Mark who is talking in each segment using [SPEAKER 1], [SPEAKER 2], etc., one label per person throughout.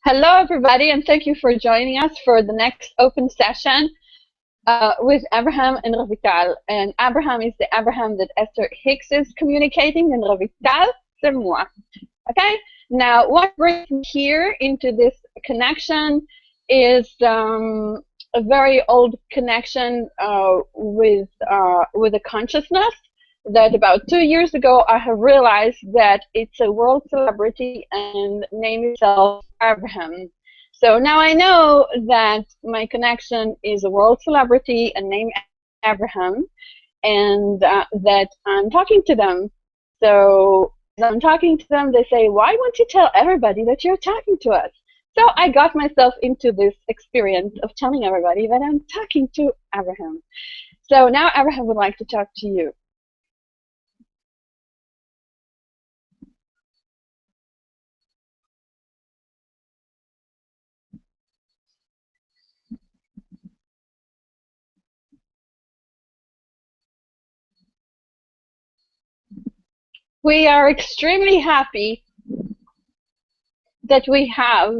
[SPEAKER 1] Hello, everybody, and thank you for joining us for the next open session with Abraham and Revital. And Abraham is the Abraham that Esther Hicks is communicating, and Revital, c'est moi. Okay? Now, what brings me here into this connection is a very old connection with a consciousness that about 2 years ago I have realized that it's a world celebrity and named itself Abraham. So now I know that my connection is a world celebrity and named Abraham, and that I'm talking to them. So as I'm talking to them, they say, why won't you tell everybody that you're talking to us? So I got myself into this experience of telling everybody that I'm talking to Abraham. So now Abraham would like to talk to you. We are extremely happy that we have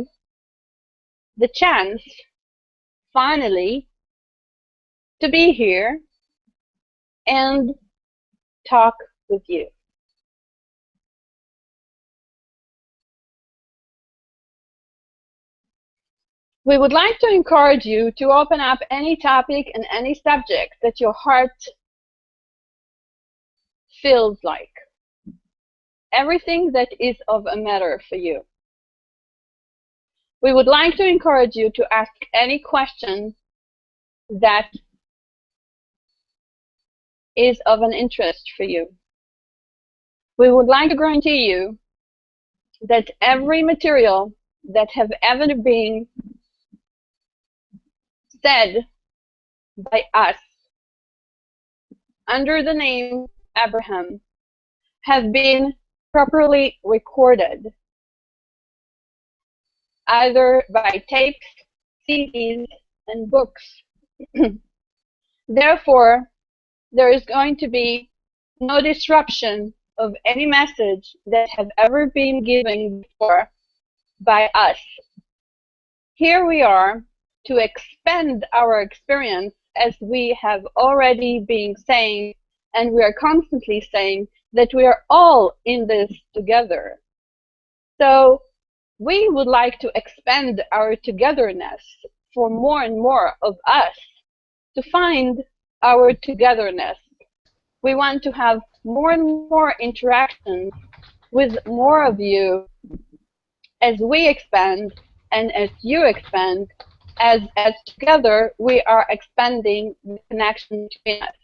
[SPEAKER 1] the chance, finally, to be here and talk with you. We would like to encourage you to open up any topic and any subject that your heart feels like. Everything that is of a matter for you. We would like to encourage you to ask any question that is of an interest for you. We would like to guarantee you that every material that have ever been said by us under the name Abraham have been properly recorded, either by tapes, CDs, and books. Therefore, there is going to be no disruption of any message that have ever been given before by us. Here we are to expand our experience, as we have already been saying, and we are constantly saying that we are all in this together. So we would like to expand our togetherness for more and more of us to find our togetherness. We want to have more and more interactions with more of you as we expand and as you expand, as together we are expanding the connection between us.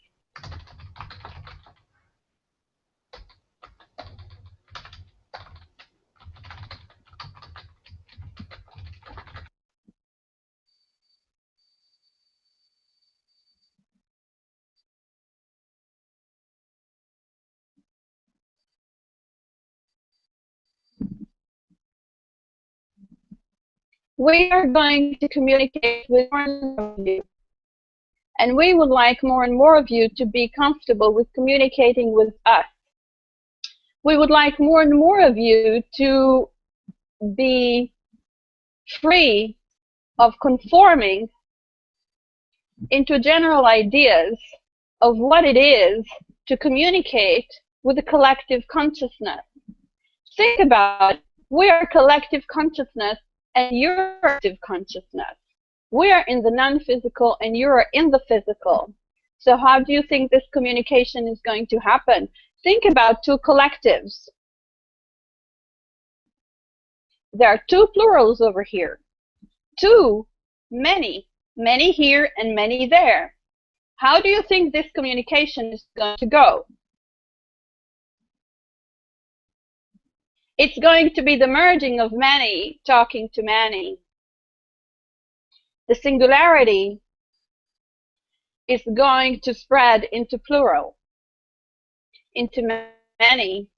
[SPEAKER 1] We are going to communicate with more and more of you. And we would like more and more of you to be comfortable with communicating with us. We would like more and more of you to be free of conforming into general ideas of what it is to communicate with a collective consciousness. Think about it. We are collective consciousness, and you're active consciousness. We are in the non-physical and you are in the physical. So how do you think this communication is going to happen? Think about two collectives. There are two plurals over here. Two, many. Many here and many there. How do you think this communication is going to go? It's going to be the merging of many talking to many. The singularity is going to spread into plural, into many.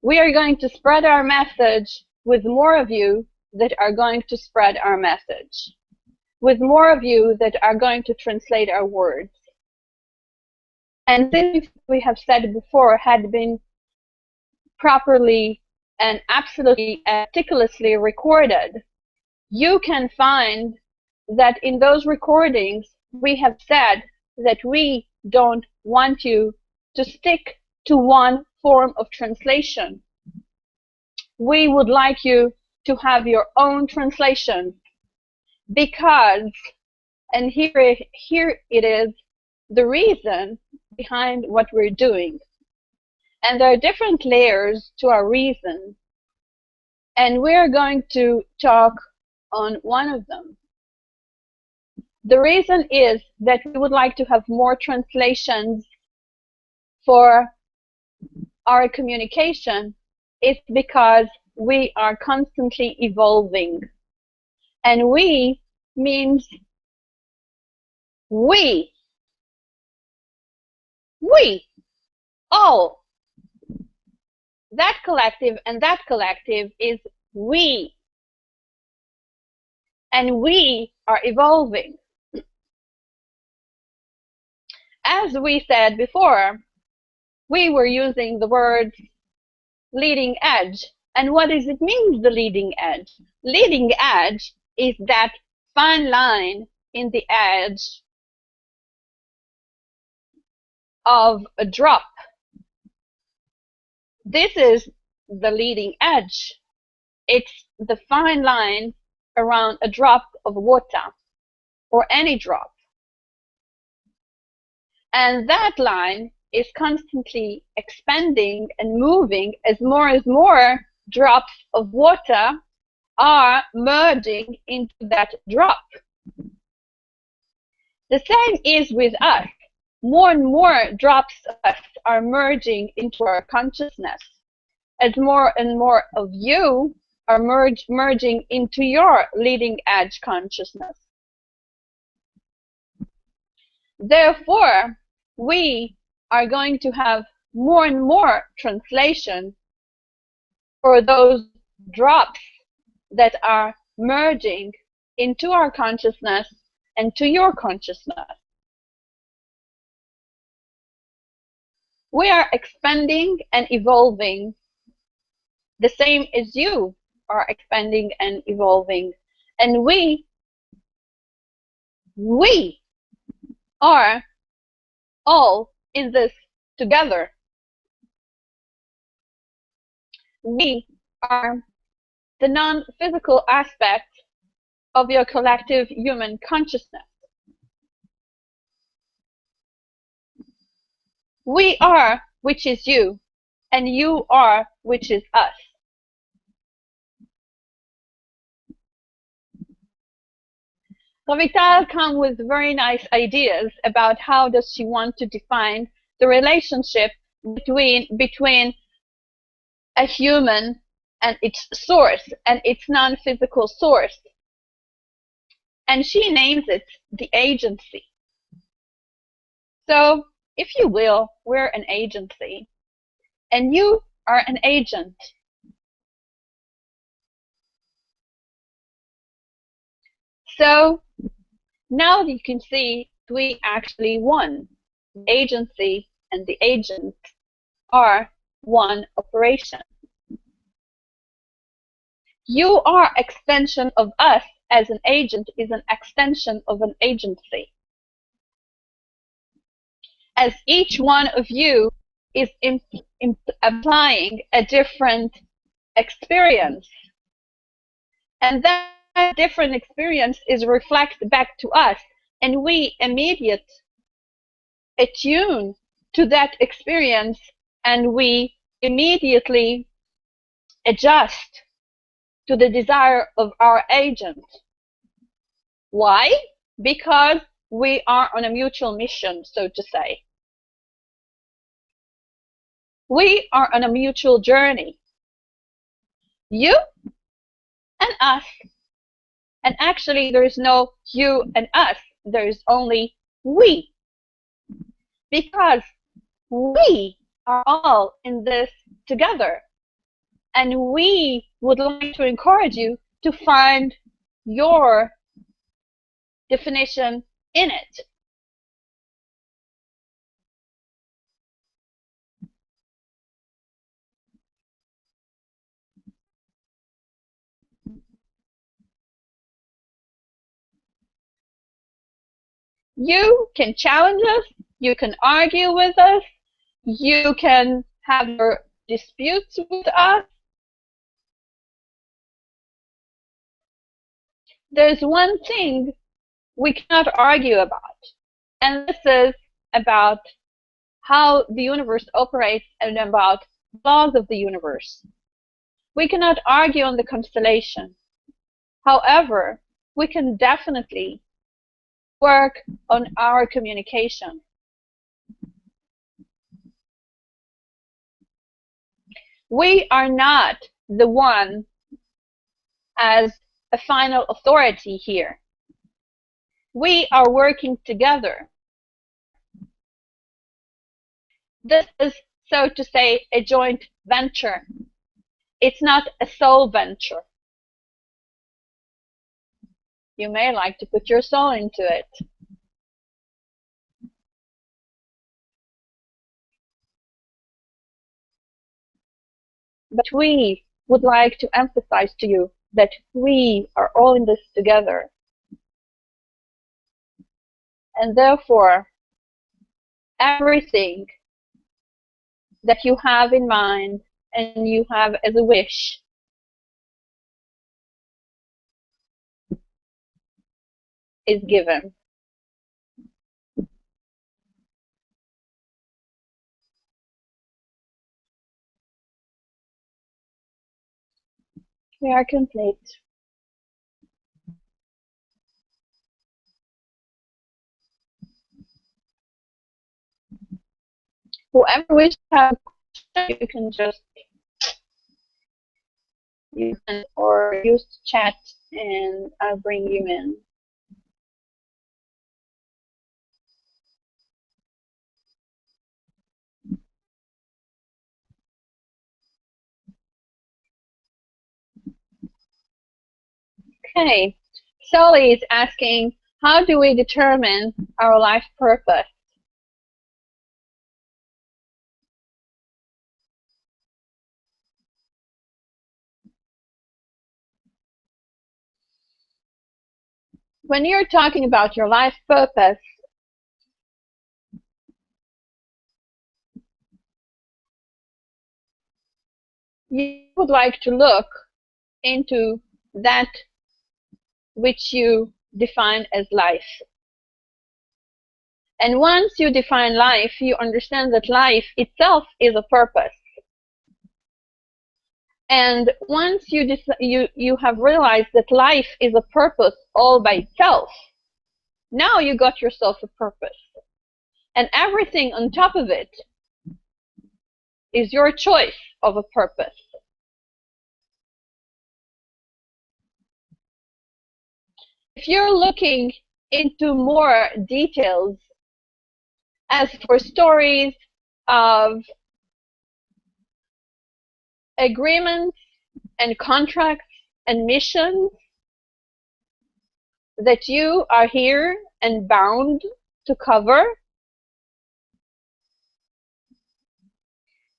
[SPEAKER 1] We are going to spread our message with more of you that are going to spread our message, with more of you that are going to translate our words. And this, we have said before, had been properly and absolutely meticulously recorded, you can find that in those recordings we have said that we don't want you to stick to one form of translation. We would like you to have your own translation, because, and here it is, the reason behind what we're doing. And there are different layers to our reason, and we're going to talk on one of them. The reason is that we would like to have more translations for our communication. It's because we are constantly evolving. And we means we, all. That collective and that collective is we. And we are evolving. As we said before, we were using the words leading edge. And what does it mean, the leading edge? Leading edge is that fine line in the edge of a drop. This is the leading edge. It's the fine line around a drop of water, or any drop. And that line is constantly expanding and moving as more drops of water are merging into that drop. The same is with us. More and more drops of us are merging into our consciousness, as more and more of you are merging into your leading edge consciousness. Therefore, we are going to have more and more translation for those drops that are merging into our consciousness and to your consciousness. We are expanding and evolving the same as you are expanding and evolving. And we are all in this together. We are the non-physical aspect of your collective human consciousness. We are, which is you, and you are, which is us. Revital comes with very nice ideas about how does she want to define the relationship between a human and its source, and its non-physical source. And she names it the agency. So, if you will, we're an agency, and you are an agent. So, now you can see we actually one. The agency and the agent are one operation. You are extension of us, as an agent is an extension of an agency. As each one of you is applying a different experience. And that different experience is reflected back to us, and we immediately attune to that experience, and we immediately adjust to the desire of our agent. Why? Because we are on a mutual mission, so to say. We are on a mutual journey. You and us. And actually, there is no you and us. There is only we. Because we are all in this together. And we would like to encourage you to find your definition in it. You can challenge us, you can argue with us, you can have your disputes with us. There's one thing we cannot argue about, and this is about how the universe operates and about laws of the universe. We cannot argue on the constellation. However, we can definitely work on our communication. We are not the one as a final authority here. We are working together. This is, so to say, a joint venture. It's not a sole venture. You may like to put your soul into it. But we would like to emphasize to you that we are all in this together. And therefore, everything that you have in mind and you have as a wish is given. We are complete. Whoever wishes to have a question, you can just use chat and I'll bring you in. Okay, Sully is asking, how do we determine our life purpose? When you're talking about your life purpose, you would like to look into that which you define as life. And once you define life, you understand that life itself is a purpose. And once you have realized that life is a purpose all by itself, now you got yourself a purpose. And everything on top of it is your choice of a purpose. If you're looking into more details, as for stories of agreements and contracts and missions that you are here and bound to cover,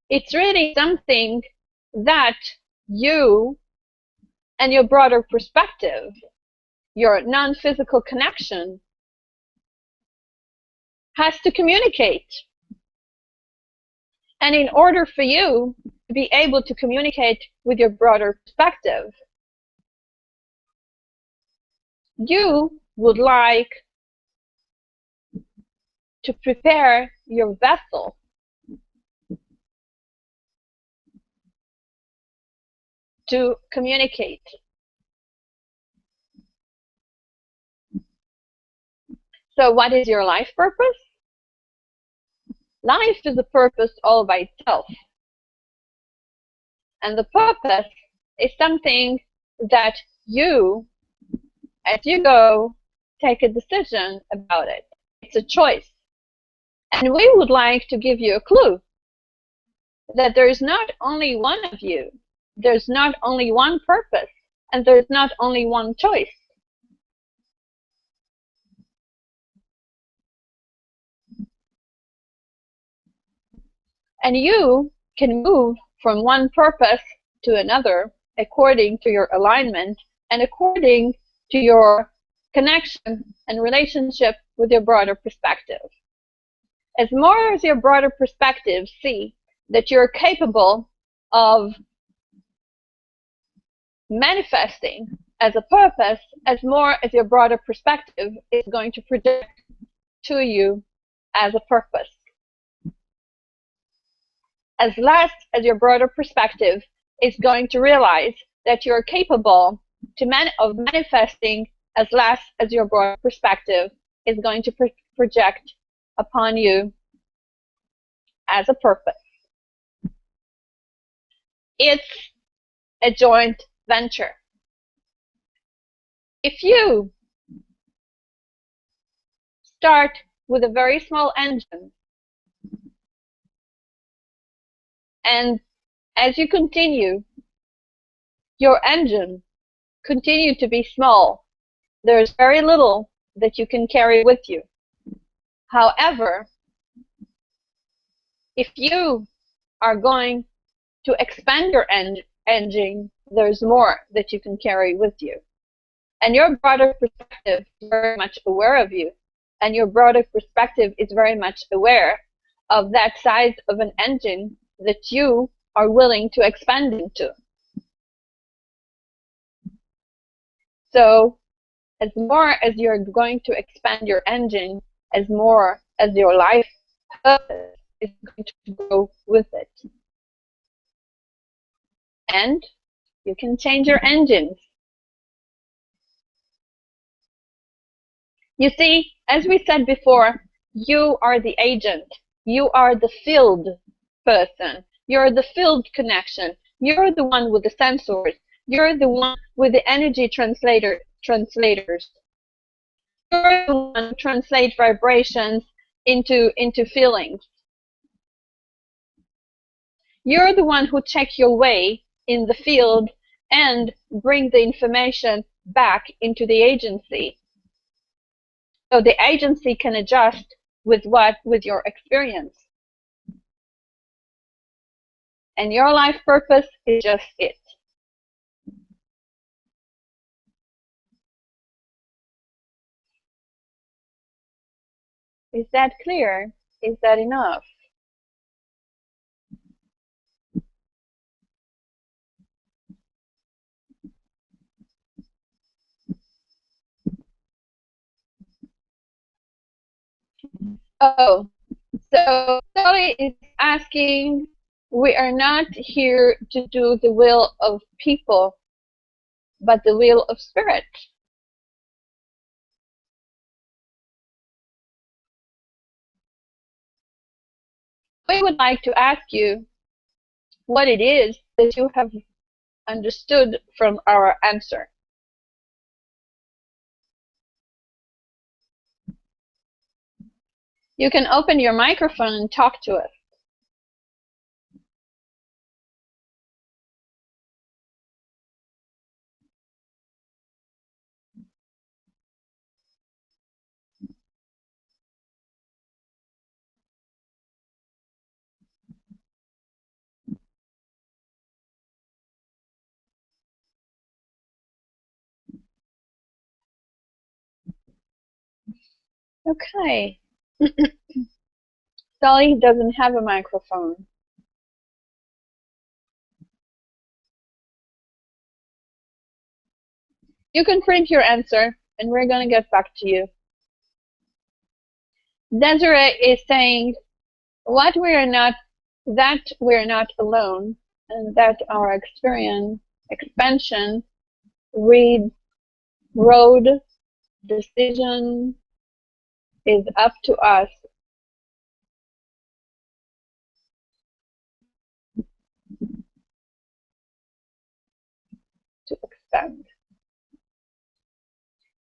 [SPEAKER 1] it's really something that you and your broader perspective, your non-physical connection, has to communicate. And in order for you to be able to communicate with your broader perspective, you would like to prepare your vessel to communicate. So what is your life purpose? Life is a purpose all by itself. And the purpose is something that you, as you go, take a decision about it. It's a choice. And we would like to give you a clue that there is not only one of you, there's not only one purpose, and there's not only one choice. And you can move from one purpose to another according to your alignment and according to your connection and relationship with your broader perspective. As more as your broader perspective see that you're capable of manifesting as a purpose, as more as your broader perspective is going to project to you as a purpose. As less as your broader perspective is going to realize that you're capable of manifesting, as less as your broader perspective is going to project upon you as a purpose. It's a joint venture. If you start with a very small engine, and as you continue, your engine continue to be small, there's very little that you can carry with you. However, if you are going to expand your engine, there's more that you can carry with you. And your broader perspective is very much aware of you. And your broader perspective is very much aware of that size of an engine that you are willing to expand into. So, as more as you're going to expand your engine, as more as your life purpose is going to grow with it. And you can change your engines. You see, as we said before, you are the agent. You are the field person. You're the field connection. You're the one with the sensors. You're the one with the energy translators. You're the one who translates vibrations into feelings. You're the one who check your way in the field and bring the information back into the agency. So the agency can adjust with your experience. And your life purpose is just it. Is that clear? Is that enough? Oh, so Sally is asking, we are not here to do the will of people, but the will of spirit. We would like to ask you what it is that you have understood from our answer. You can open your microphone and talk to us. Okay. Sally doesn't have a microphone. You can print your answer, and we're going to get back to you. Desiree is saying that we're not alone, and that our expansion, road, decision is up to us. To expand.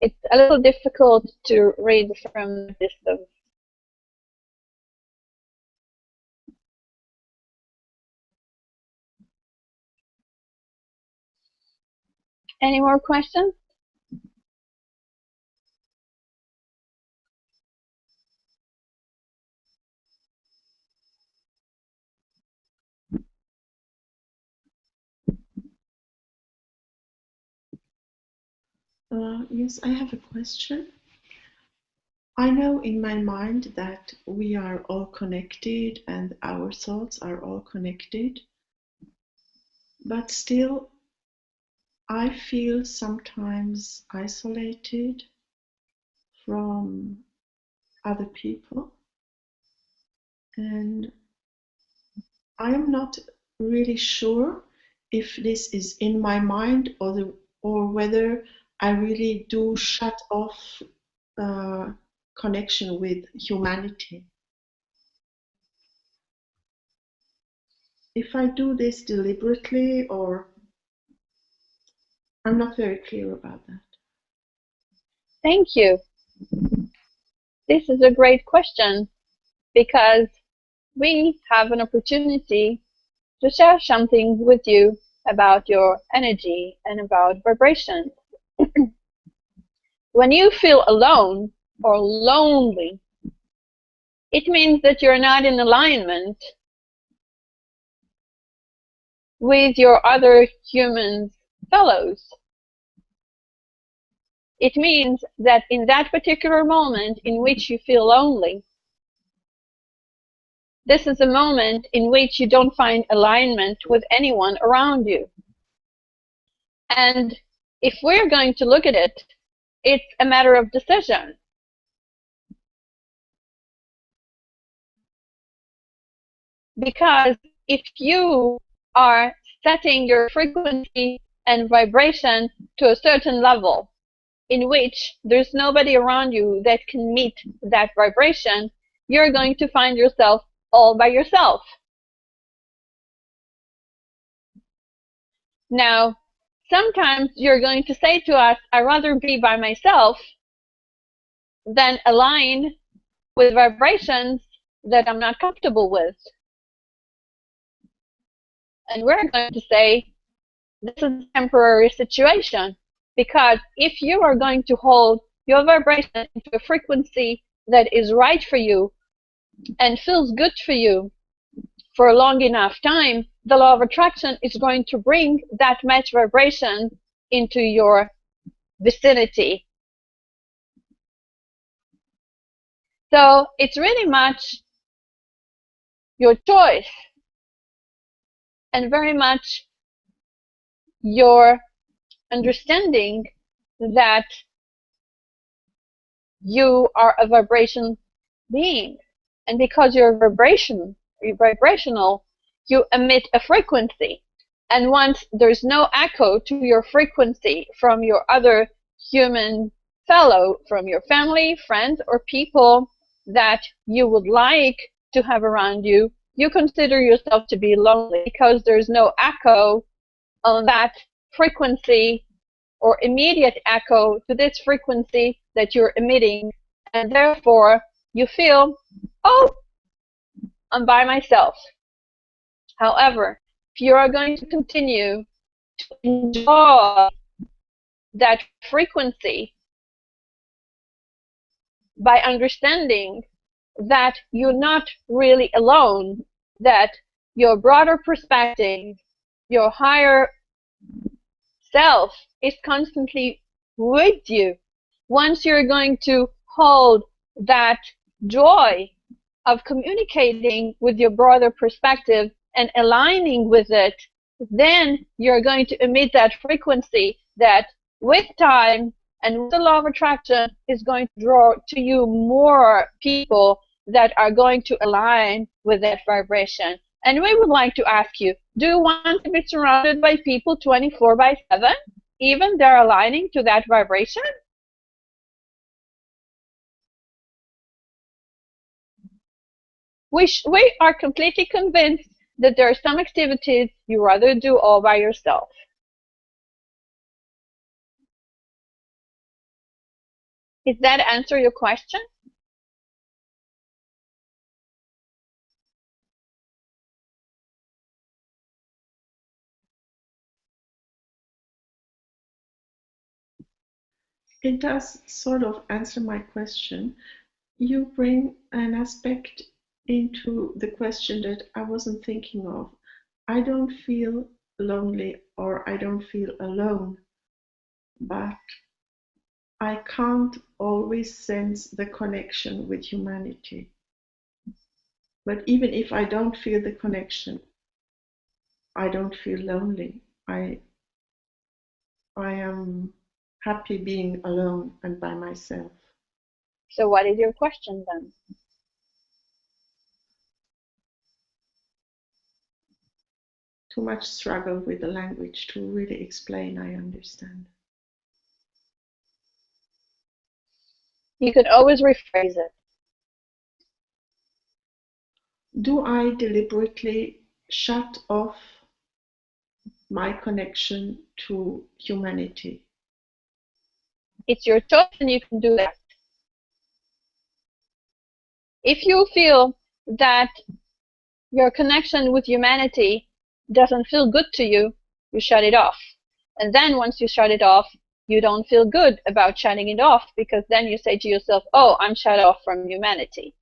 [SPEAKER 1] It's a little difficult to read from distance. Any more questions?
[SPEAKER 2] Yes, I have a question. I know in my mind that we are all connected and our thoughts are all connected, but still I feel sometimes isolated from other people, and I am not really sure if this is in my mind or whether I really do shut off connection with humanity. If I do this deliberately, or I'm not very clear about that.
[SPEAKER 1] Thank you. This is a great question because we have an opportunity to share something with you about your energy and about vibration. When you feel alone or lonely, it means that you're not in alignment with your other human fellows. It means that in that particular moment in which you feel lonely, this is a moment in which you don't find alignment with anyone around you. And if we're going to look at it, it's a matter of decision. Because if you are setting your frequency and vibration to a certain level in which there's nobody around you that can meet that vibration, you're going to find yourself all by yourself. Now, sometimes you're going to say to us, I'd rather be by myself than align with vibrations that I'm not comfortable with. And we're going to say, this is a temporary situation, because if you are going to hold your vibration into a frequency that is right for you and feels good for you for a long enough time, the law of attraction is going to bring that match vibration into your vicinity. So it's really much your choice and very much your understanding that you are a vibration being. And because you're vibrational, you emit a frequency. And once there's no echo to your frequency from your other human fellow, from your family, friends, or people that you would like to have around you, you consider yourself to be lonely because there's no echo on that frequency or immediate echo to this frequency that you're emitting, and therefore you feel, oh, I'm by myself. However, if you are going to continue to enjoy that frequency by understanding that you're not really alone, that your broader perspective, your higher self is constantly with you. Once you're going to hold that joy of communicating with your broader perspective and aligning with it, then you're going to emit that frequency that with time and with the law of attraction is going to draw to you more people that are going to align with that vibration. And we would like to ask you, do you want to be surrounded by people 24/7, even they're aligning to that vibration? We are completely convinced that there are some activities you rather do all by yourself. Does that answer your question?
[SPEAKER 2] It does sort of answer my question. You bring an aspect into the question that I wasn't thinking of. I don't feel lonely or I don't feel alone, but I can't always sense the connection with humanity. But even if I don't feel the connection, I don't feel lonely. I am happy being alone and by myself.
[SPEAKER 1] So what is your question then?
[SPEAKER 2] Too much struggle with the language to really explain, I understand.
[SPEAKER 1] You could always rephrase it.
[SPEAKER 2] Do I deliberately shut off my connection to humanity?
[SPEAKER 1] It's your choice and you can do that. If you feel that your connection with humanity doesn't feel good to you, you shut it off. And then once you shut it off, you don't feel good about shutting it off, because then you say to yourself, oh, I'm shut off from humanity.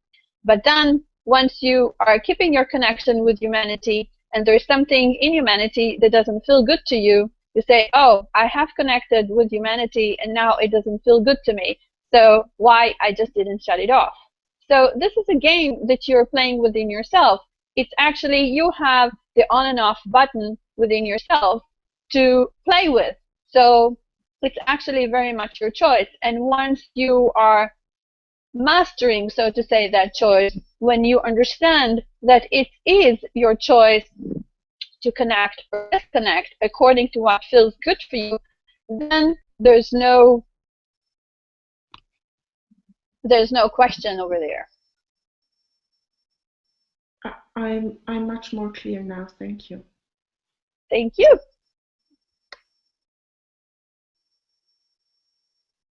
[SPEAKER 1] But then once you are keeping your connection with humanity and there's something in humanity that doesn't feel good to you, you say, oh, I have connected with humanity and now it doesn't feel good to me. So why I just didn't shut it off? So this is a game that you're playing within yourself. It's actually, you have the on and off button within yourself to play with. So it's actually very much your choice. And once you are mastering, so to say, that choice, when you understand that it is your choice to connect or disconnect according to what feels good for you, then there's no question over there.
[SPEAKER 2] I'm much more clear now. Thank you.
[SPEAKER 1] Thank you.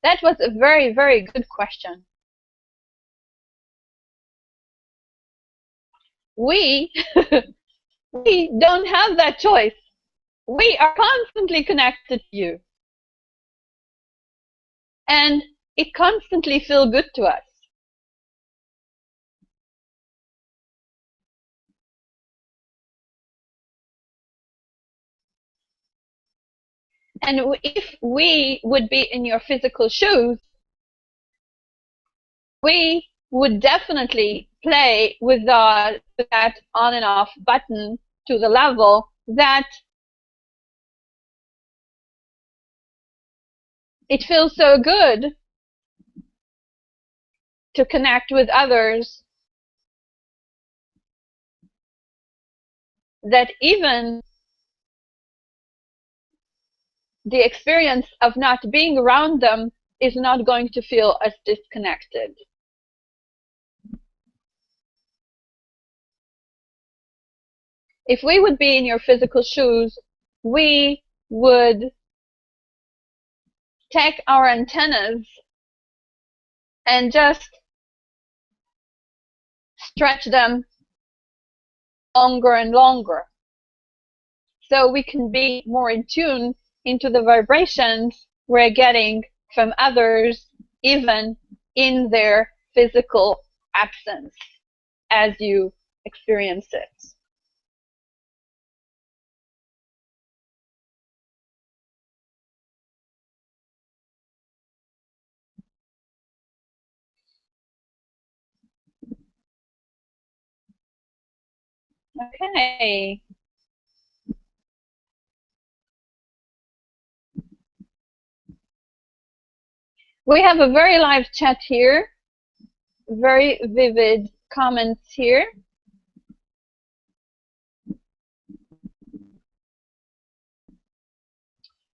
[SPEAKER 1] That was a very, very good question. We we don't have that choice. We are constantly connected to you. And it constantly feels good to us. And if we would be in your physical shoes, we would definitely play with that on and off button to the level that it feels so good to connect with others that even the experience of not being around them is not going to feel as disconnected. If we would be in your physical shoes, we would take our antennas and just stretch them longer and longer, so we can be more in tune into the vibrations we're getting from others, even in their physical absence, as you experience it. Okay. We have a very live chat here, very vivid comments here.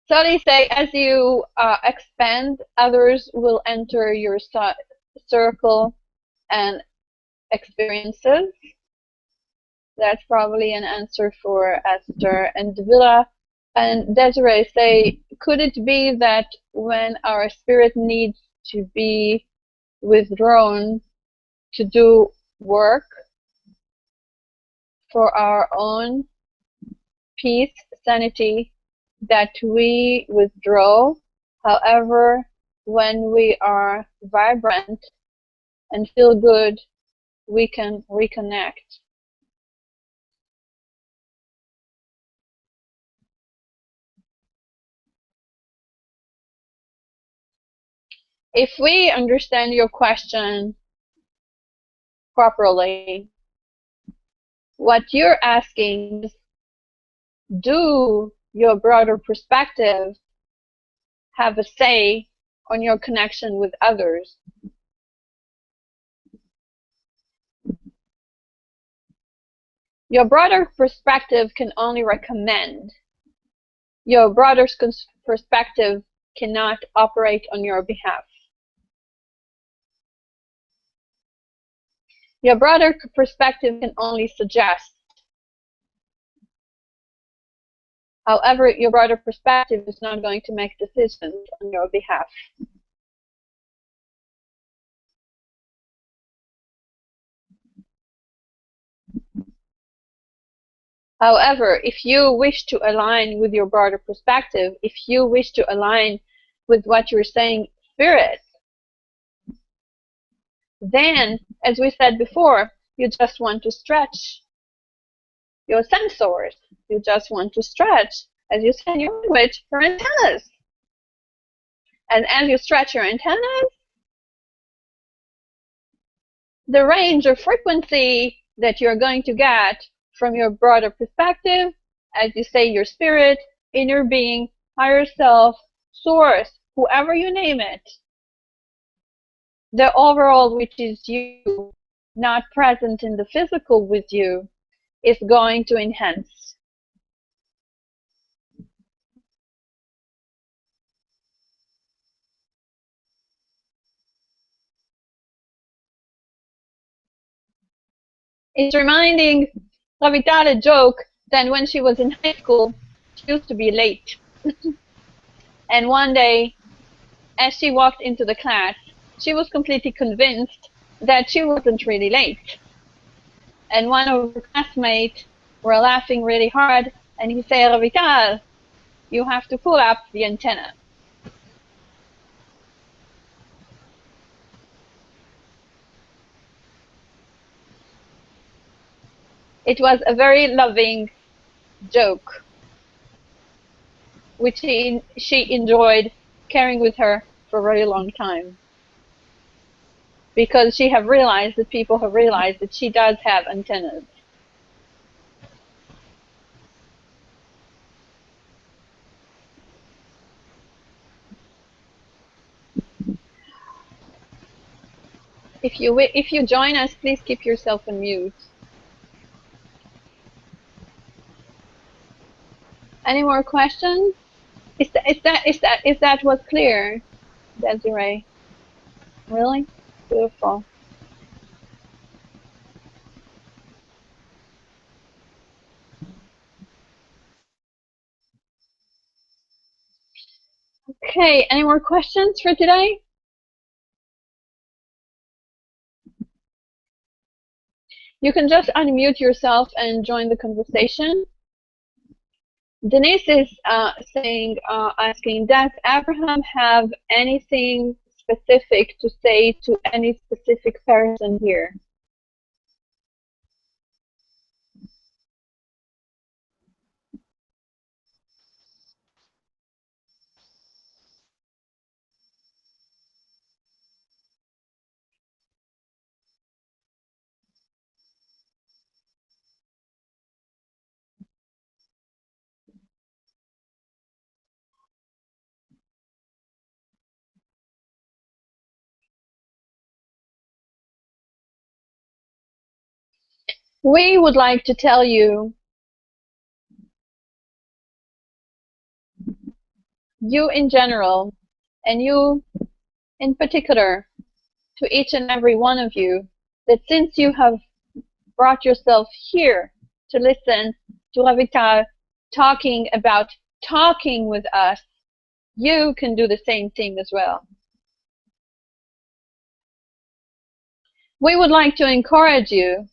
[SPEAKER 1] So they say, as you expand, others will enter your circle and experiences. That's probably an answer for Esther. And Villa and Desiree say, could it be that when our spirit needs to be withdrawn to do work for our own peace, sanity, that we withdraw? However, when we are vibrant and feel good, we can reconnect. if we understand your question properly, what you're asking is, do your broader perspective have a say on your connection with others? Your broader perspective can only recommend. Your broader perspective cannot operate on your behalf. Your broader perspective can only suggest. However, your broader perspective is not going to make decisions on your behalf. However, if you wish to align with your broader perspective, if you wish to align with what you're saying, spirit, then, as we said before, you just want to stretch your sensors. You just want to stretch, as you say in your language, your antennas. And as you stretch your antennas, the range of frequency that you're going to get from your broader perspective, as you say, your spirit, inner being, higher self, source, whoever you name it, the overall, which is you, not present in the physical with you, is going to enhance. It's reminding Revital a joke that when she was in high school, she used to be late. And one day, as she walked into the class, she was completely convinced that she wasn't really late. And one of her classmates were laughing really hard, and he said, Revital, you have to pull up the antenna. It was a very loving joke, which she enjoyed carrying with her for a very long time. Because she have realized that people have realized that she does have antennas. If you join us, please keep yourself on mute. Any more questions? Is that was clear, Desiree? Really? Beautiful. Okay, any more questions for today? You can just unmute yourself and join the conversation. Denise is asking, does Abraham have anything specific to say to any specific person here? We would like to tell you, you in general, and you in particular, to each and every one of you, that since you have brought yourself here to listen to Revital talking about talking with us, you can do the same thing as well. We would like to encourage you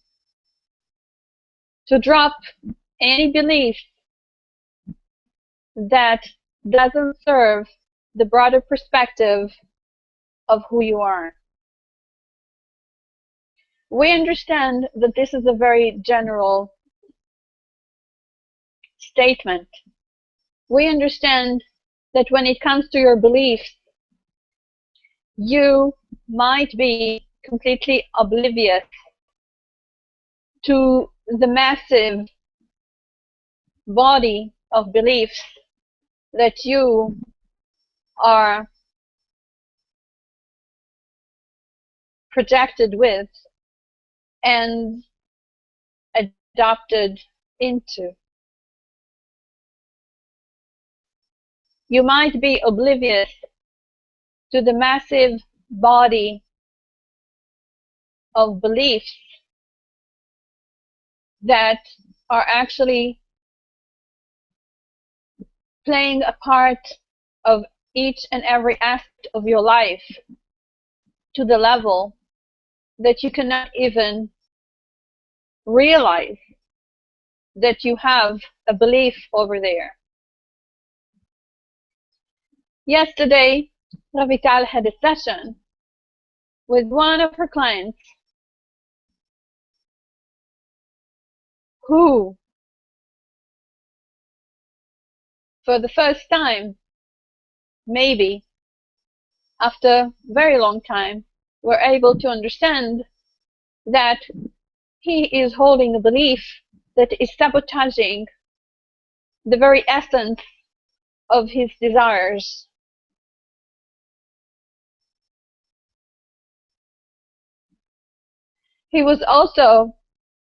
[SPEAKER 1] to drop any belief that doesn't serve the broader perspective of who you are. We understand that this is a very general statement. We understand that when it comes to your beliefs, you might be completely oblivious to the massive body of beliefs that you are projected with and adopted into. You might be oblivious to the massive body of beliefs that are actually playing a part of each and every aspect of your life to the level that you cannot even realize that you have a belief over there. Yesterday, Revital had a session with one of her clients who, for the first time, maybe after a very long time, were able to understand that he is holding a belief that is sabotaging the very essence of his desires. He was also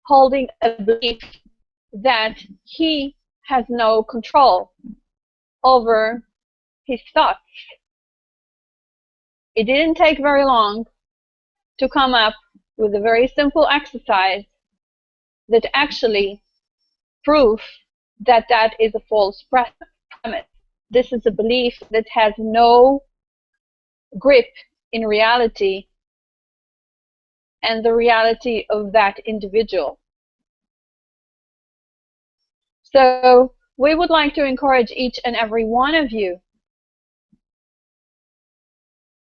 [SPEAKER 1] holding a belief that he has no control over his thoughts. It didn't take very long to come up with a very simple exercise that actually proves that that is a false premise. This is a belief that has no grip in reality and the reality of that individual. So we would like to encourage each and every one of you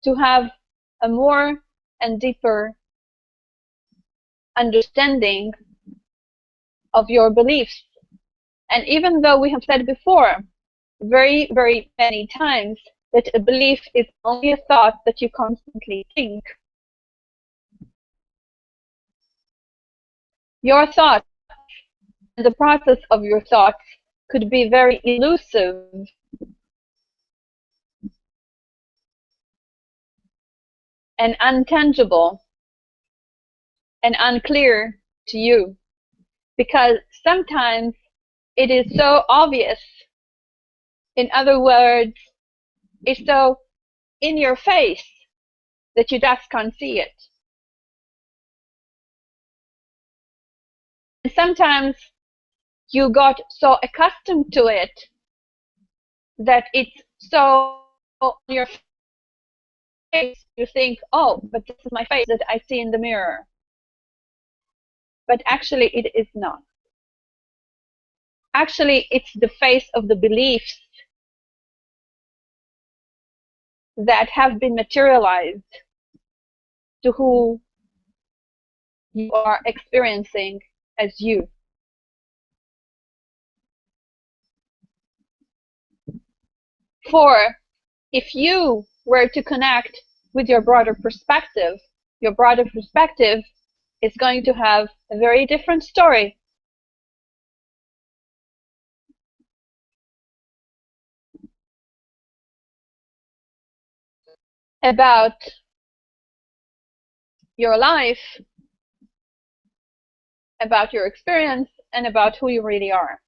[SPEAKER 1] to have a more and deeper understanding of your beliefs. And even though we have said before, very, very many times, that a belief is only a thought that you constantly think, your thoughts and the process of your thoughts could be very elusive and untangible and unclear to you, because sometimes it is so obvious. In other words, it's so in your face that you just can't see it. And sometimes you got so accustomed to it that it's so on your face, you think, oh, but this is my face that I see in the mirror. But actually it is not. Actually, it's the face of the beliefs that have been materialized to who you are experiencing as you. For if you were to connect with your broader perspective is going to have a very different story. About your life, about your experience, and about who you really are,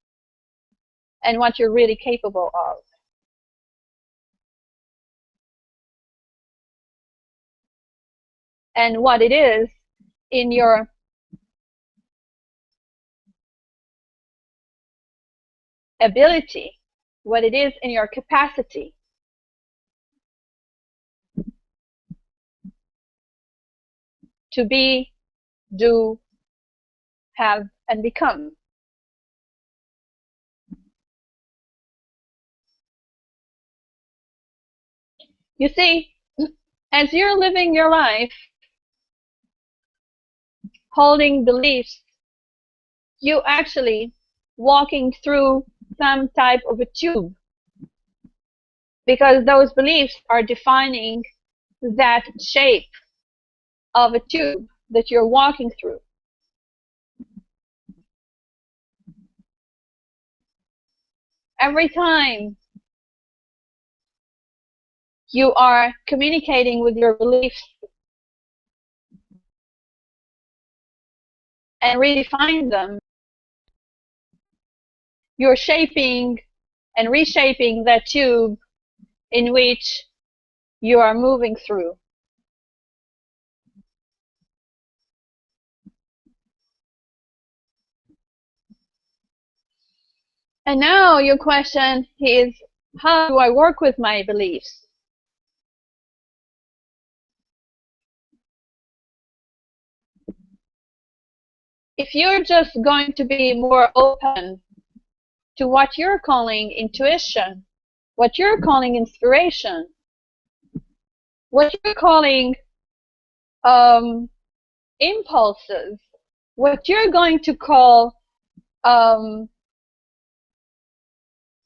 [SPEAKER 1] and what you're really capable of. And what it is in your ability, what it is in your capacity to be, do, have, and become. You see, as you're living your life holding beliefs, you actually walking through some type of a tube, because those beliefs are defining that shape of a tube that you're walking through. Every time you are communicating with your beliefs and redefine them, you're shaping and reshaping that tube in which you are moving through. And now your question is, how do I work with my beliefs? If you're just going to be more open to what you're calling intuition, what you're calling inspiration, what you're calling impulses, what you're going to call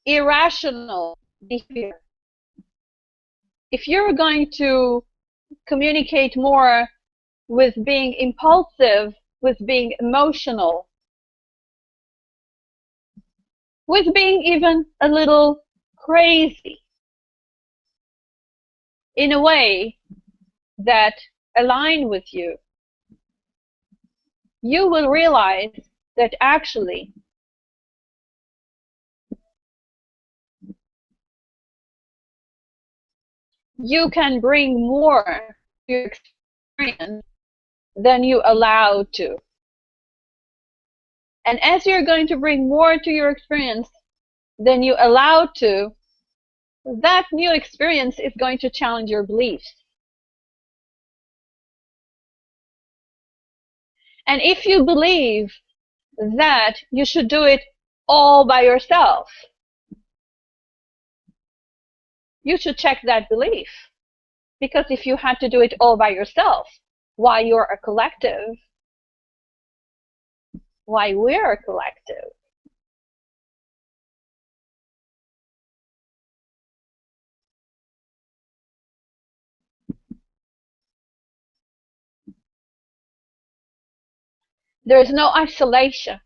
[SPEAKER 1] irrational behavior. If you're going to communicate more with being impulsive, with being emotional, with being even a little crazy in a way that align with you, you will realize that actually you can bring more to your experience than you allow to. And as you're going to bring more to your experience than you allow to, that new experience is going to challenge your beliefs. And if you believe that you should do it all by yourself, you should check that belief. Because if you had to do it all by yourself, why you're a collective, why we're a collective, there is no isolation.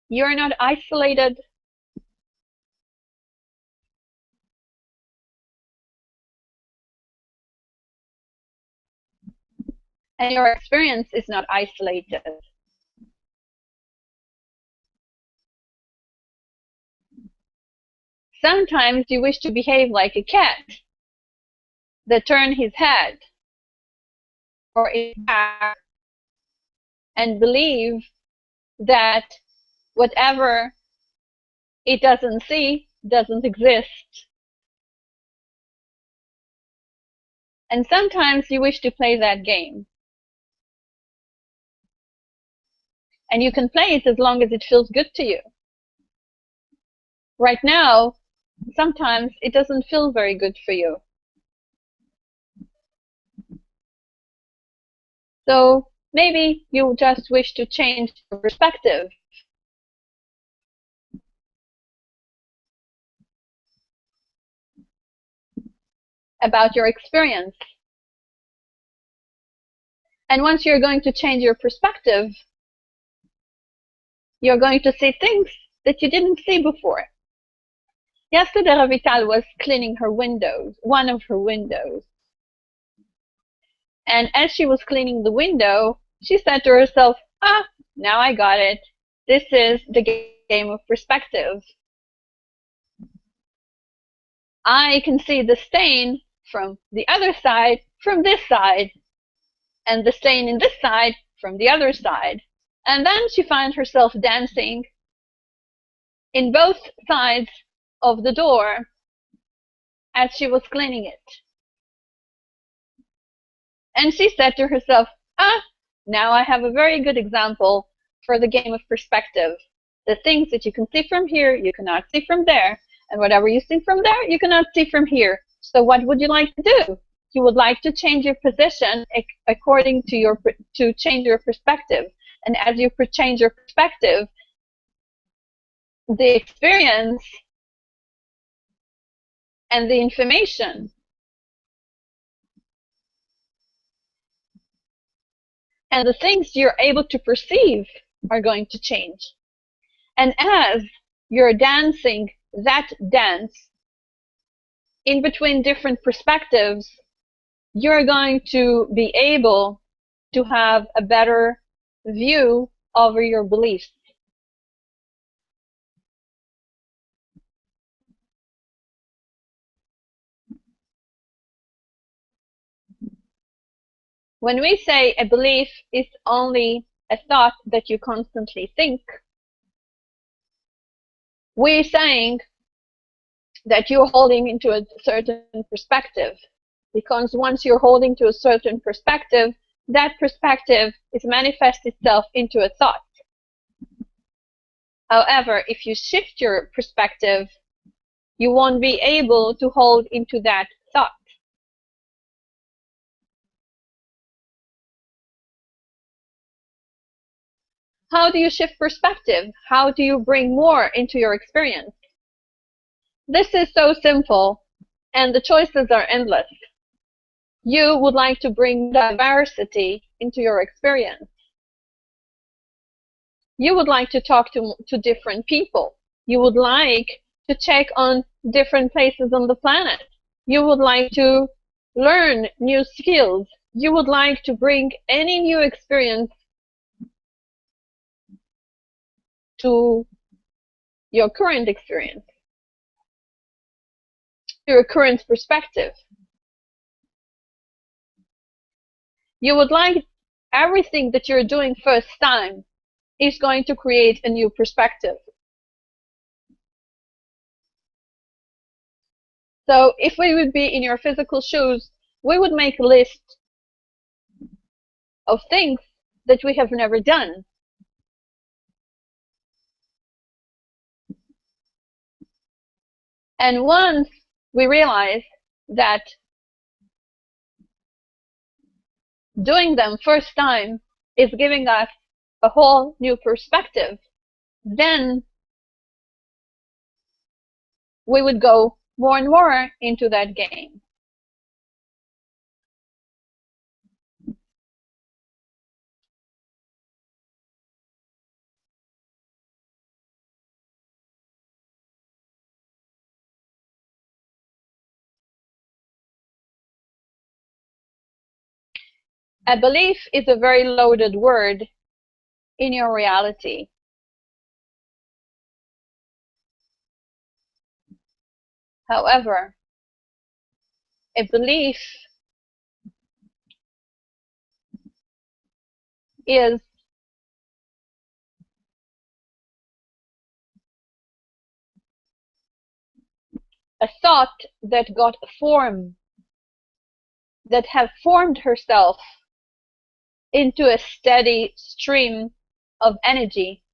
[SPEAKER 1] You're not isolated. And your experience is not isolated. Sometimes you wish to behave like a cat that turns his head or his back and believe that whatever it doesn't see doesn't exist. And sometimes you wish to play that game. And you can play it as long as it feels good to you. Right now, sometimes it doesn't feel very good for you. So maybe you just wish to change your perspective. About your experience. And once you're going to change your perspective, you're going to see things that you didn't see before. Yesterday, Revital was cleaning her windows, one of her windows. And as she was cleaning the window, she said to herself, now I got it. This is the game of perspective. I can see the stain from the other side, from this side, and the stain in this side from the other side. And then she found herself dancing in both sides of the door as she was cleaning it. And she said to herself, now I have a very good example for the game of perspective. The things that you can see from here, you cannot see from there. And whatever you see from there, you cannot see from here. So what would you like to do? You would like to change your position according to change your perspective. And as you change your perspective, the experience and the information. And the things you're able to perceive are going to change. And as you're dancing that dance in between different perspectives, you're going to be able to have a better view over your beliefs. When we say a belief is only a thought that you constantly think, we're saying that you're holding into a certain perspective. Because once you're holding to a certain perspective, that perspective is manifest itself into a thought. However, if you shift your perspective, you won't be able to hold into that thought. How do you shift perspective? How do you bring more into your experience? This is so simple, and the choices are endless. You would like to bring diversity into your experience. You would like to talk to different people. You would like to check on different places on the planet. You would like to learn new skills. You would like to bring any new experience to your current experience, to your current perspective. You would like everything that you're doing first time is going to create a new perspective. So if we would be in your physical shoes, we would make a list of things that we have never done. And once we realize that doing them first time is giving us a whole new perspective, then we would go more and more into that game. A belief is a very loaded word in your reality. However, a belief is a thought that got a form, that have formed herself into a steady stream of energy.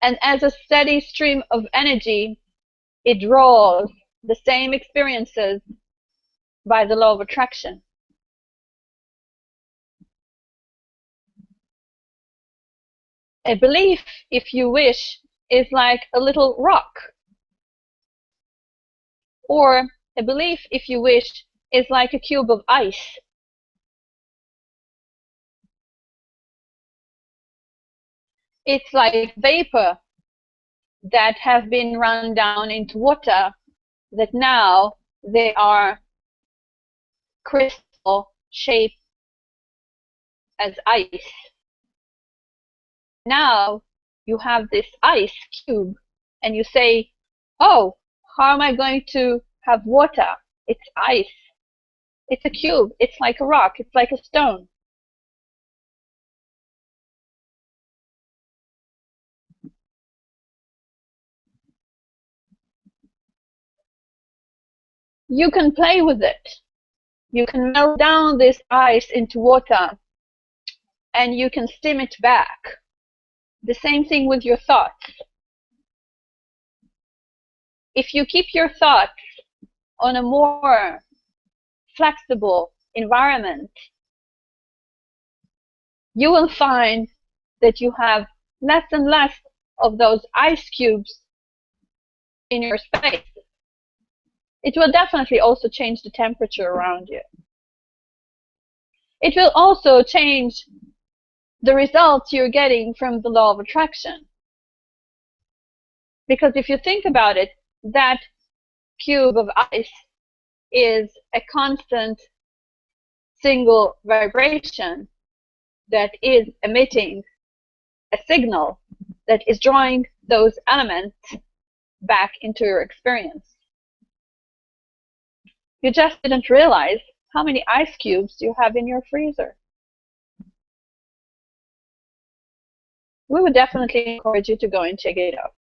[SPEAKER 1] And as a steady stream of energy, it draws the same experiences by the law of attraction. A belief, if you wish, is like a little rock. Or a belief, if you wish, is like a cube of ice. It's like vapor that have been run down into water, that now they are crystal shaped as ice. Now you have this ice cube and you say, oh, how am I going to have water? It's ice. It's a cube. It's like a rock. It's like a stone. You can play with it. You can melt down this ice into water and you can steam it back. The same thing with your thoughts. If you keep your thoughts on a more flexible environment, you will find that you have less and less of those ice cubes in your space, it will definitely also change the temperature around you. It will also change the results you're getting from the law of attraction. Because if you think about it, that cube of ice is a constant single vibration that is emitting a signal that is drawing those elements back into your experience. You just didn't realize how many ice cubes you have in your freezer. We would definitely encourage you to go and check it out.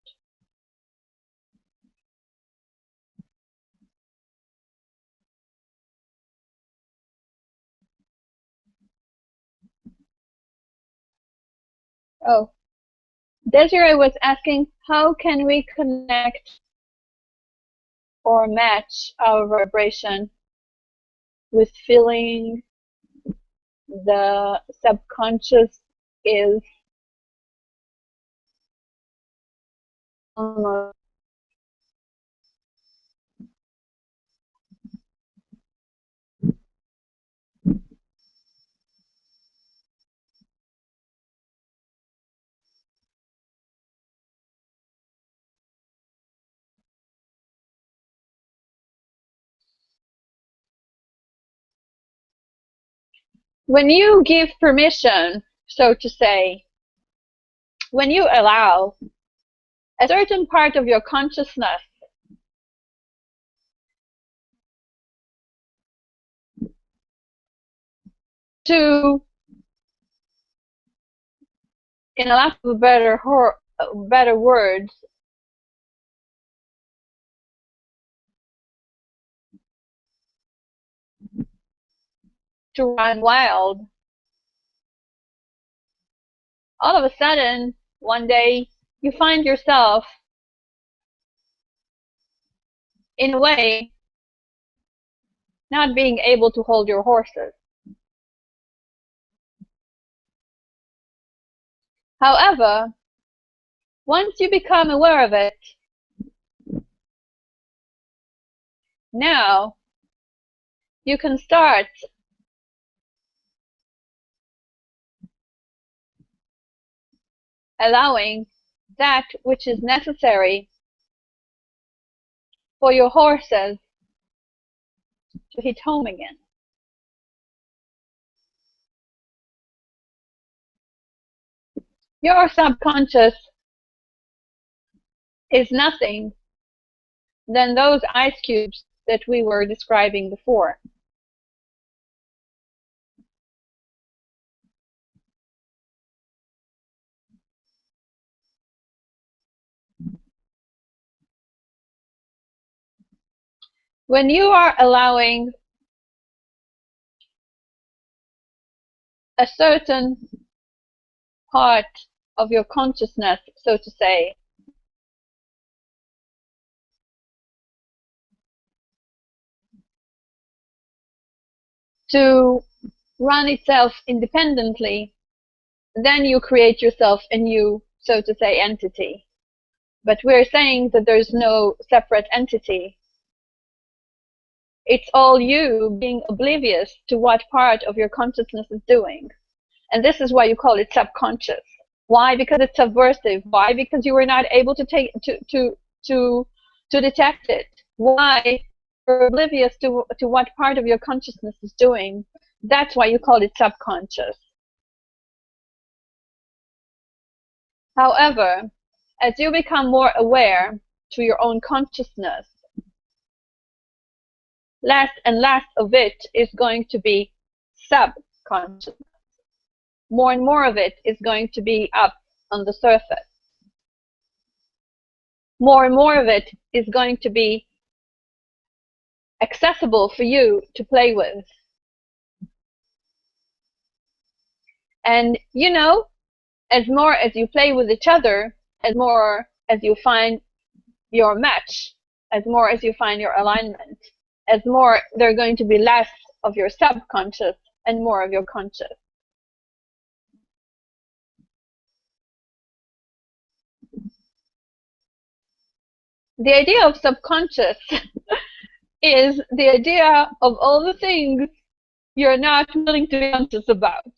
[SPEAKER 1] Oh, Desiree was asking, how can we connect or match our vibration with feeling the subconscious is almost when you give permission, so to say, when you allow a certain part of your consciousness to, in a lack of better words, to run wild, all of a sudden, one day, you find yourself, in a way, not being able to hold your horses. However, once you become aware of it, now you can start allowing that which is necessary for your horses to hit home again. Your subconscious is nothing than those ice cubes that we were describing before. When you are allowing a certain part of your consciousness, so to say, to run itself independently, then you create yourself a new, so to say, entity. But we're saying that there's no separate entity. It's all you being oblivious to what part of your consciousness is doing. And this is why you call it subconscious. Why? Because it's subversive. Why? Because you were not able to detect it. Why? You're oblivious to what part of your consciousness is doing. That's why you call it subconscious. However, as you become more aware to your own consciousness, less and less of it is going to be subconscious. More and more of it is going to be up on the surface. More and more of it is going to be accessible for you to play with. And you know, as more as you play with each other, as more as you find your match, as more as you find your alignment, as more there's going to be less of your subconscious and more of your conscious. The idea of subconscious is the idea of all the things you're not willing to be conscious about.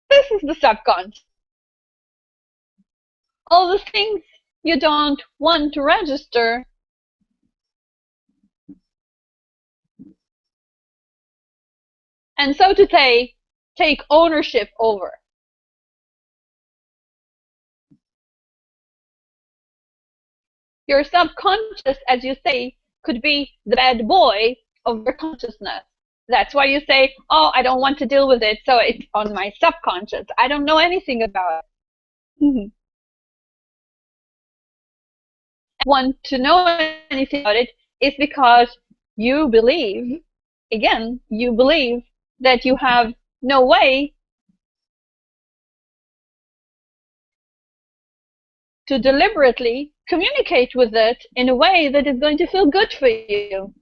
[SPEAKER 1] This is the subconscious. All the things you don't want to register and, so to say, take ownership over. Your subconscious, as you say, could be the bad boy of your consciousness. That's why you say, oh, I don't want to deal with it, so it's on my subconscious. I don't know anything about it. Want to know anything about it is because you believe, again, you believe that you have no way to deliberately communicate with it in a way that is going to feel good for you.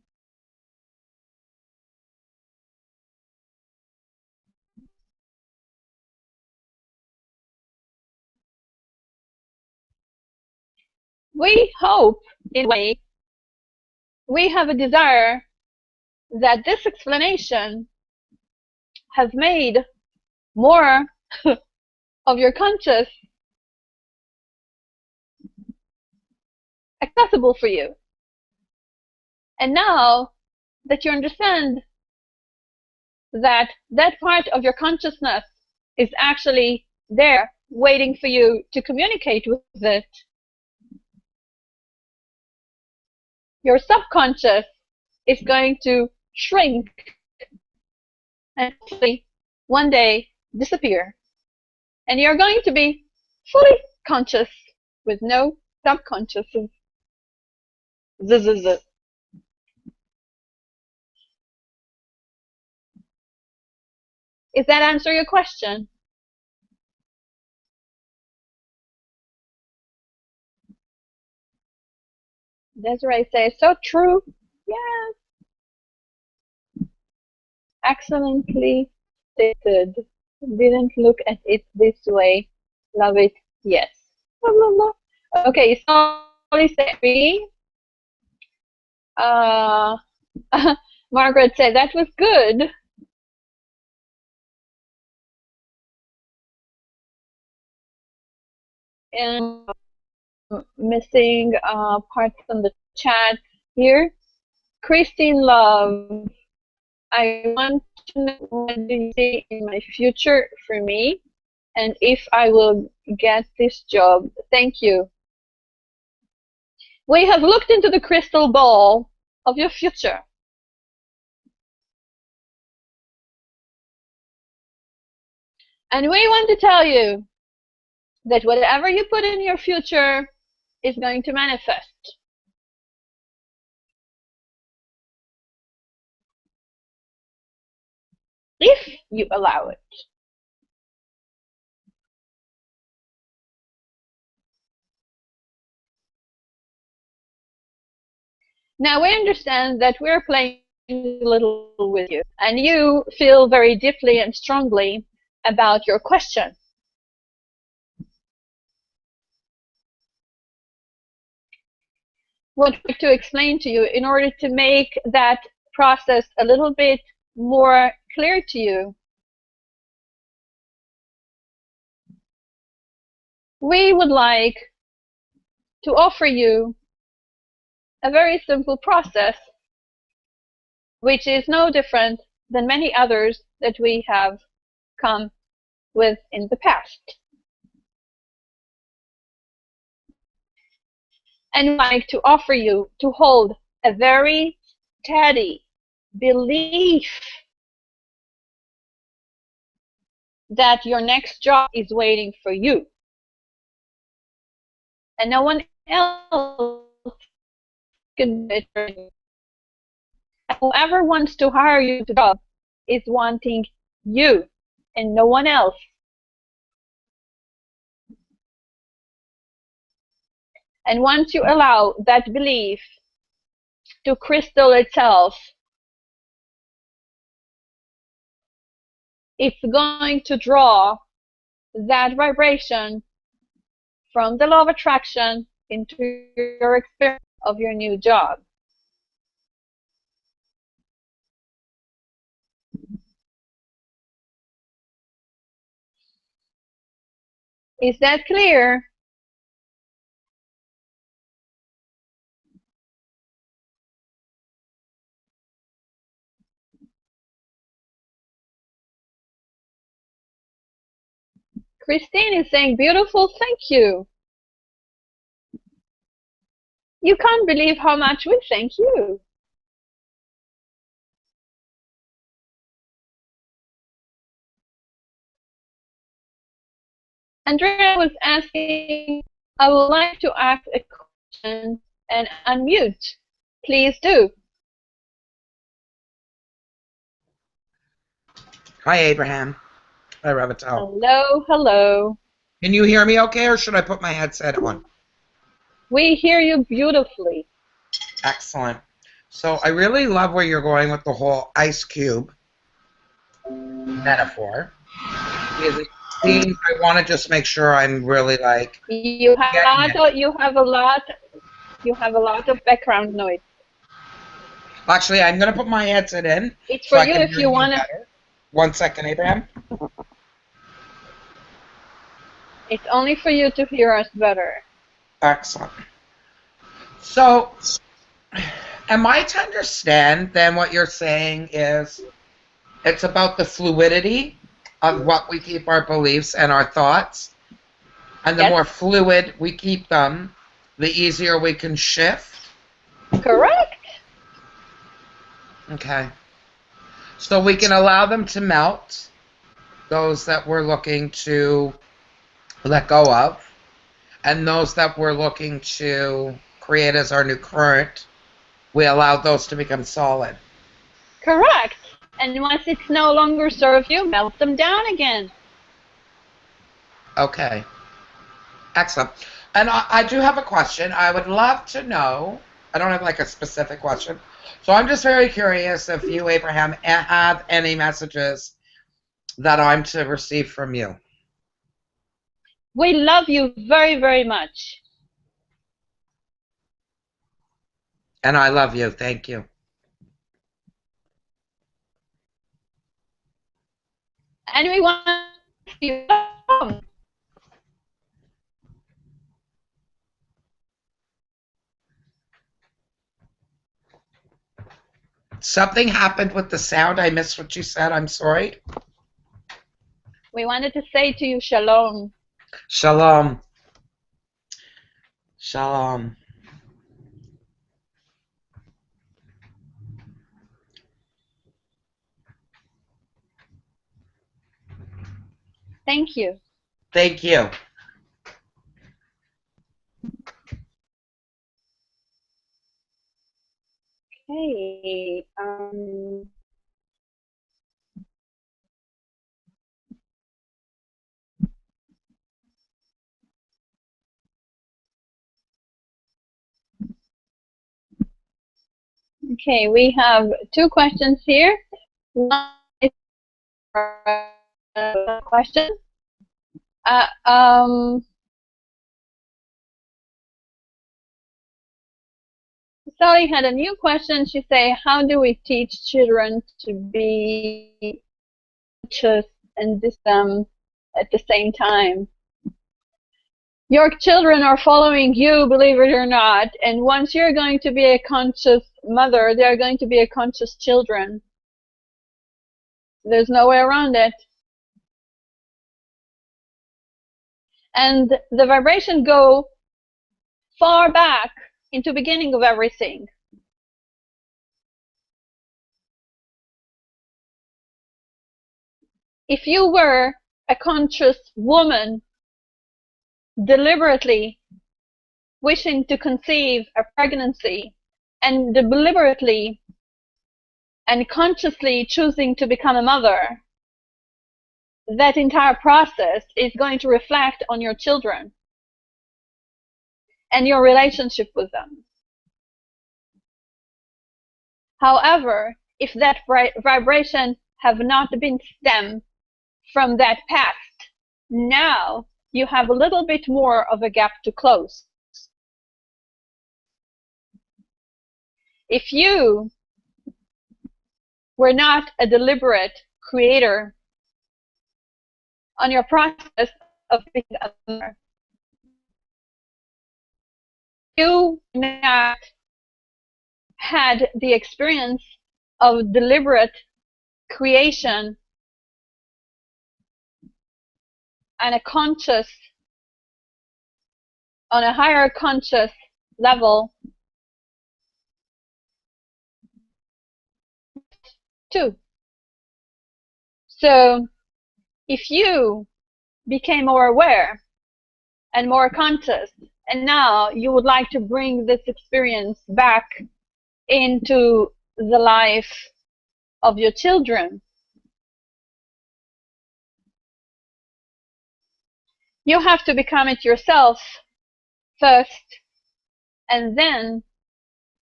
[SPEAKER 1] We hope, in a way, we have a desire that this explanation has made more of your conscious accessible for you. And now that you understand that that part of your consciousness is actually there waiting for you to communicate with it, your subconscious is going to shrink and hopefully one day disappear. And you're going to be fully conscious with no subconscious. Does that answer your question? Desiree says, so true. Yes. Excellently stated. Didn't look at it this way. Love it. Yes. Blah, blah, blah. Okay, so me. Margaret said that was good. And missing parts on the chat here. Christine Love, I want to know what do you see in my future for me and if I will get this job. Thank you. We have looked into the crystal ball of your future. And we want to tell you that whatever you put in your future is going to manifest. If you allow it. Now we understand that we're playing a little with you, and you feel very deeply and strongly about your question. What I'd like to explain to you in order to make that process a little bit more clear to you, we would like to offer you a very simple process, which is no different than many others that we have come with in the past. And I'd like to offer you to hold a very steady belief that your next job is waiting for you. And no one else can do it for you. Whoever wants to hire you to the job is wanting you and no one else. And once you allow that belief to crystal itself, it's going to draw that vibration from the law of attraction into your experience. of your new job. Is that clear? Christine is saying, beautiful, thank you. You can't believe how much we thank you. Andrea was asking, I would like to ask a question and unmute. Please do.
[SPEAKER 3] Hi, Abraham. Hi, Revital.
[SPEAKER 1] Hello, hello.
[SPEAKER 3] Can you hear me okay, or should I put my headset on?
[SPEAKER 1] We hear you beautifully.
[SPEAKER 3] Excellent. So I really love where you're going with the whole ice cube metaphor. Because it seems, I want to just make sure I'm really like
[SPEAKER 1] You have a lot of background noise.
[SPEAKER 3] Actually, I'm going to put my headset in.
[SPEAKER 1] It's for you if you want
[SPEAKER 3] to. 1 second, Abraham.
[SPEAKER 1] It's only for you to hear us better.
[SPEAKER 3] Excellent. So, am I to understand then what you're saying is it's about the fluidity of what we keep our beliefs and our thoughts, and the more fluid we keep them, the easier we can shift?
[SPEAKER 1] Correct.
[SPEAKER 3] Okay. So we can allow them to melt, those that we're looking to let go of, and those that we're looking to create as our new current, we allow those to become solid.
[SPEAKER 1] Correct. And once it's no longer serve you, melt them down again.
[SPEAKER 3] Okay. Excellent. And I do have a question. I would love to know, I don't have like a specific question, so I'm just very curious if you, Abraham, have any messages that I'm to receive from you.
[SPEAKER 1] We love you very, very much.
[SPEAKER 3] And I love you. Thank you.
[SPEAKER 1] And we want you home.
[SPEAKER 3] Something happened with the sound. I missed what you said. I'm sorry.
[SPEAKER 1] We wanted to say to you, shalom.
[SPEAKER 3] Shalom. Shalom.
[SPEAKER 1] Thank you.
[SPEAKER 3] Thank you.
[SPEAKER 1] Okay. Okay, we have two questions here. One is a question. Sally had a new question. She say, how do we teach children to be conscious and distant at the same time? Your children are following you, believe it or not, and once you're going to be a conscious mother, they're going to be a conscious children. There's no way around it. And the vibration go far back into the beginning of everything. If you were a conscious woman deliberately wishing to conceive a pregnancy and deliberately and consciously choosing to become a mother, that entire process is going to reflect on your children and your relationship with them. However, if that vibration have not been stemmed from that past, now you have a little bit more of a gap to close. if you were not a deliberate creator on your process of being a mother, you not had the experience of deliberate creation and on a higher conscious level too. So if you became more aware and more conscious, and now you would like to bring this experience back into the life of your children, you have to become it yourself first, and then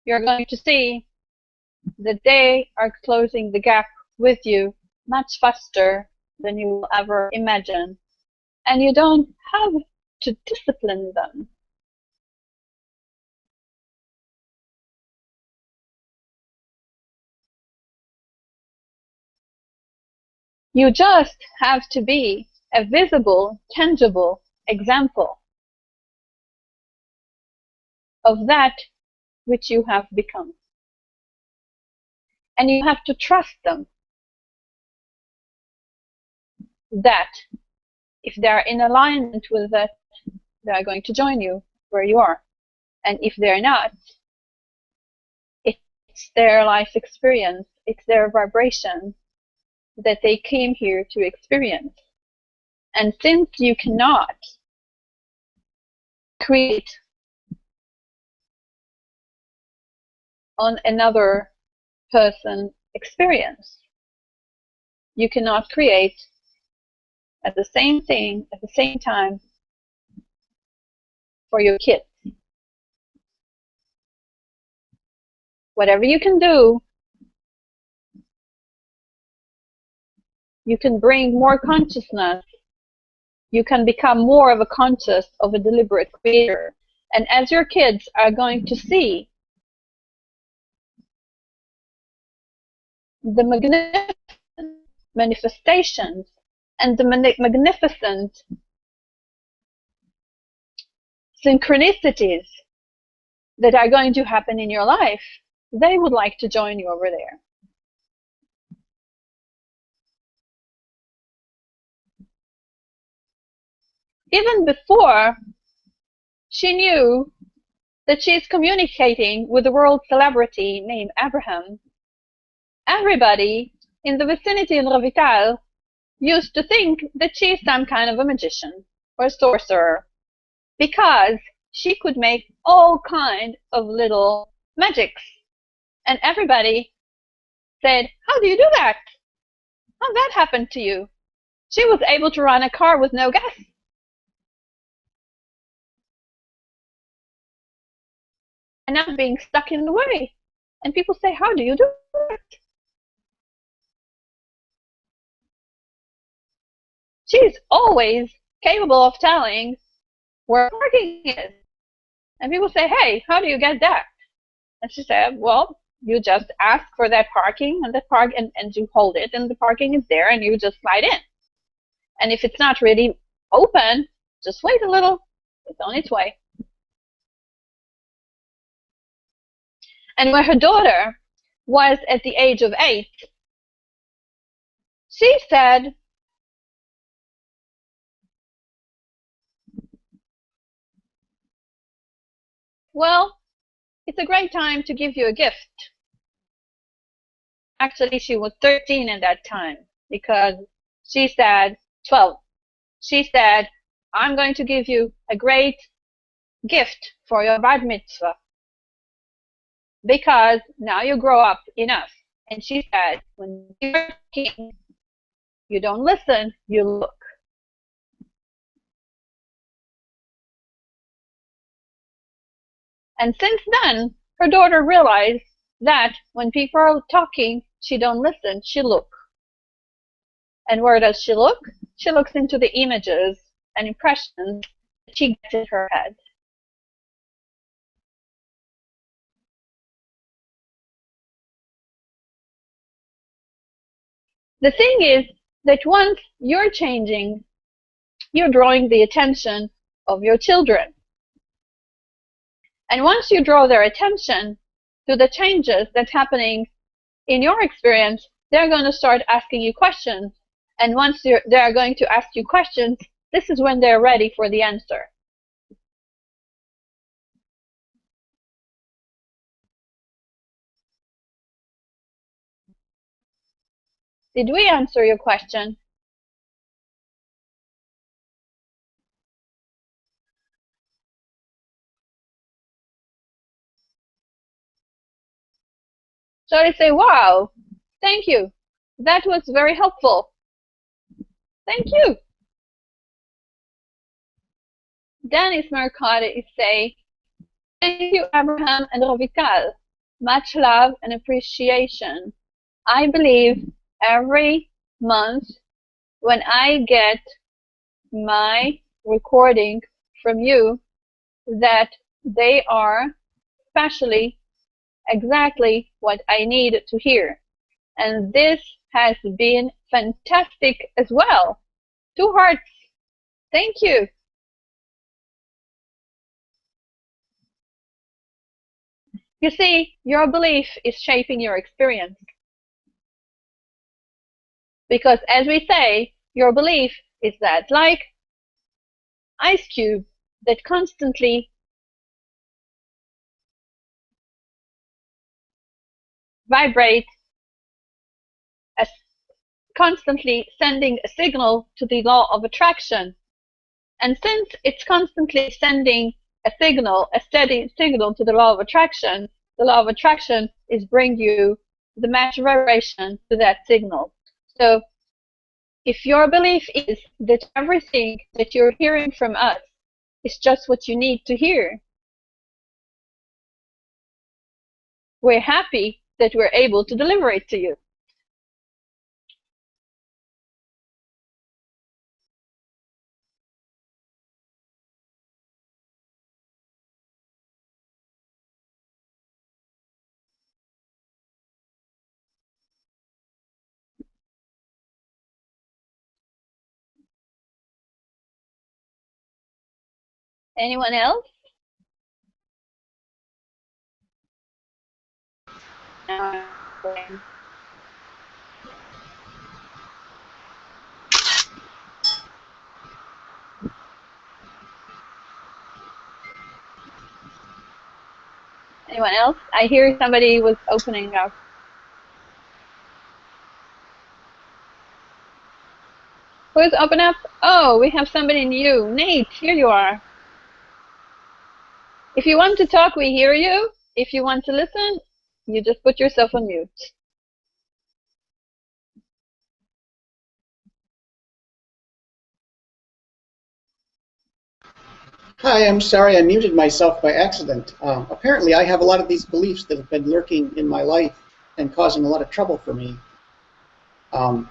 [SPEAKER 1] you're going to see that they are closing the gap with you much faster than you will ever imagine. And you don't have to discipline them. You just have to be a visible, tangible example of that which you have become. And you have to trust them that if they're in alignment with that, they're going to join you where you are. And if they're not, it's their life experience, it's their vibration that they came here to experience. And since you cannot create on another person experience, you cannot create at the same thing at the same time for your kids. Whatever you can do, you can bring more consciousness. You can become more of a conscious, of a deliberate creator. And as your kids are going to see the magnificent manifestations and the magnificent synchronicities that are going to happen in your life, they would like to join you over there. Even before she knew that she's communicating with a world celebrity named Abraham, everybody in the vicinity in Revital used to think that she's some kind of a magician or a sorcerer, because she could make all kinds of little magics. And everybody said, how do you do that? How that happened to you? She was able to run a car with no gas. And now being stuck in the way. And people say, how do you do it? She's always capable of telling where parking is. And people say, hey, how do you get that? And she said, well, you just ask for that parking, and and you hold it, and the parking is there, and you just slide in. And if it's not really open, just wait a little. It's on its way. And when her daughter was at the age of 8, she said, well, it's a great time to give you a gift. Actually, she was 13 at that time, because she said, 12. She said, I'm going to give you a great gift for your bar mitzvah, because now you grow up enough. And she said, when you're talking, you don't listen, you look. And since then, her daughter realized that when people are talking, she don't listen, she look. And where does she look? She looks into the images and impressions that she gets in her head. The thing is that once you're changing, you're drawing the attention of your children. And once you draw their attention to the changes that's happening in your experience, they're going to start asking you questions. And once they're going to ask you questions, this is when they're ready for the answer. Did we answer your question? So I say, wow, thank you. That was very helpful. Thank you. Dennis Mercado is saying, thank you, Abraham and Revital. Much love and appreciation. I believe every month when I get my recording from you that they are especially exactly what I need to hear. And this has been fantastic as well. 2 hearts. Thank you. You see, your belief is shaping your experience. Because as we say, your belief is that like ice cube that constantly vibrate, as constantly sending a signal to the law of attraction. And since it's constantly sending a signal, a steady signal to the law of attraction, the law of attraction is bring you the match vibration to that signal. So if your belief is that everything that you're hearing from us is just what you need to hear, we're happy that we're able to deliver it to you. Anyone else? Anyone else? I hear somebody was opening up. Who's open up? Oh, we have somebody new. Nate, here you are. If you want to talk, we hear you. If you want to listen, you just put yourself on mute.
[SPEAKER 4] Hi, I'm sorry I muted myself by accident. Apparently I have a lot of these beliefs that have been lurking in my life and causing a lot of trouble for me.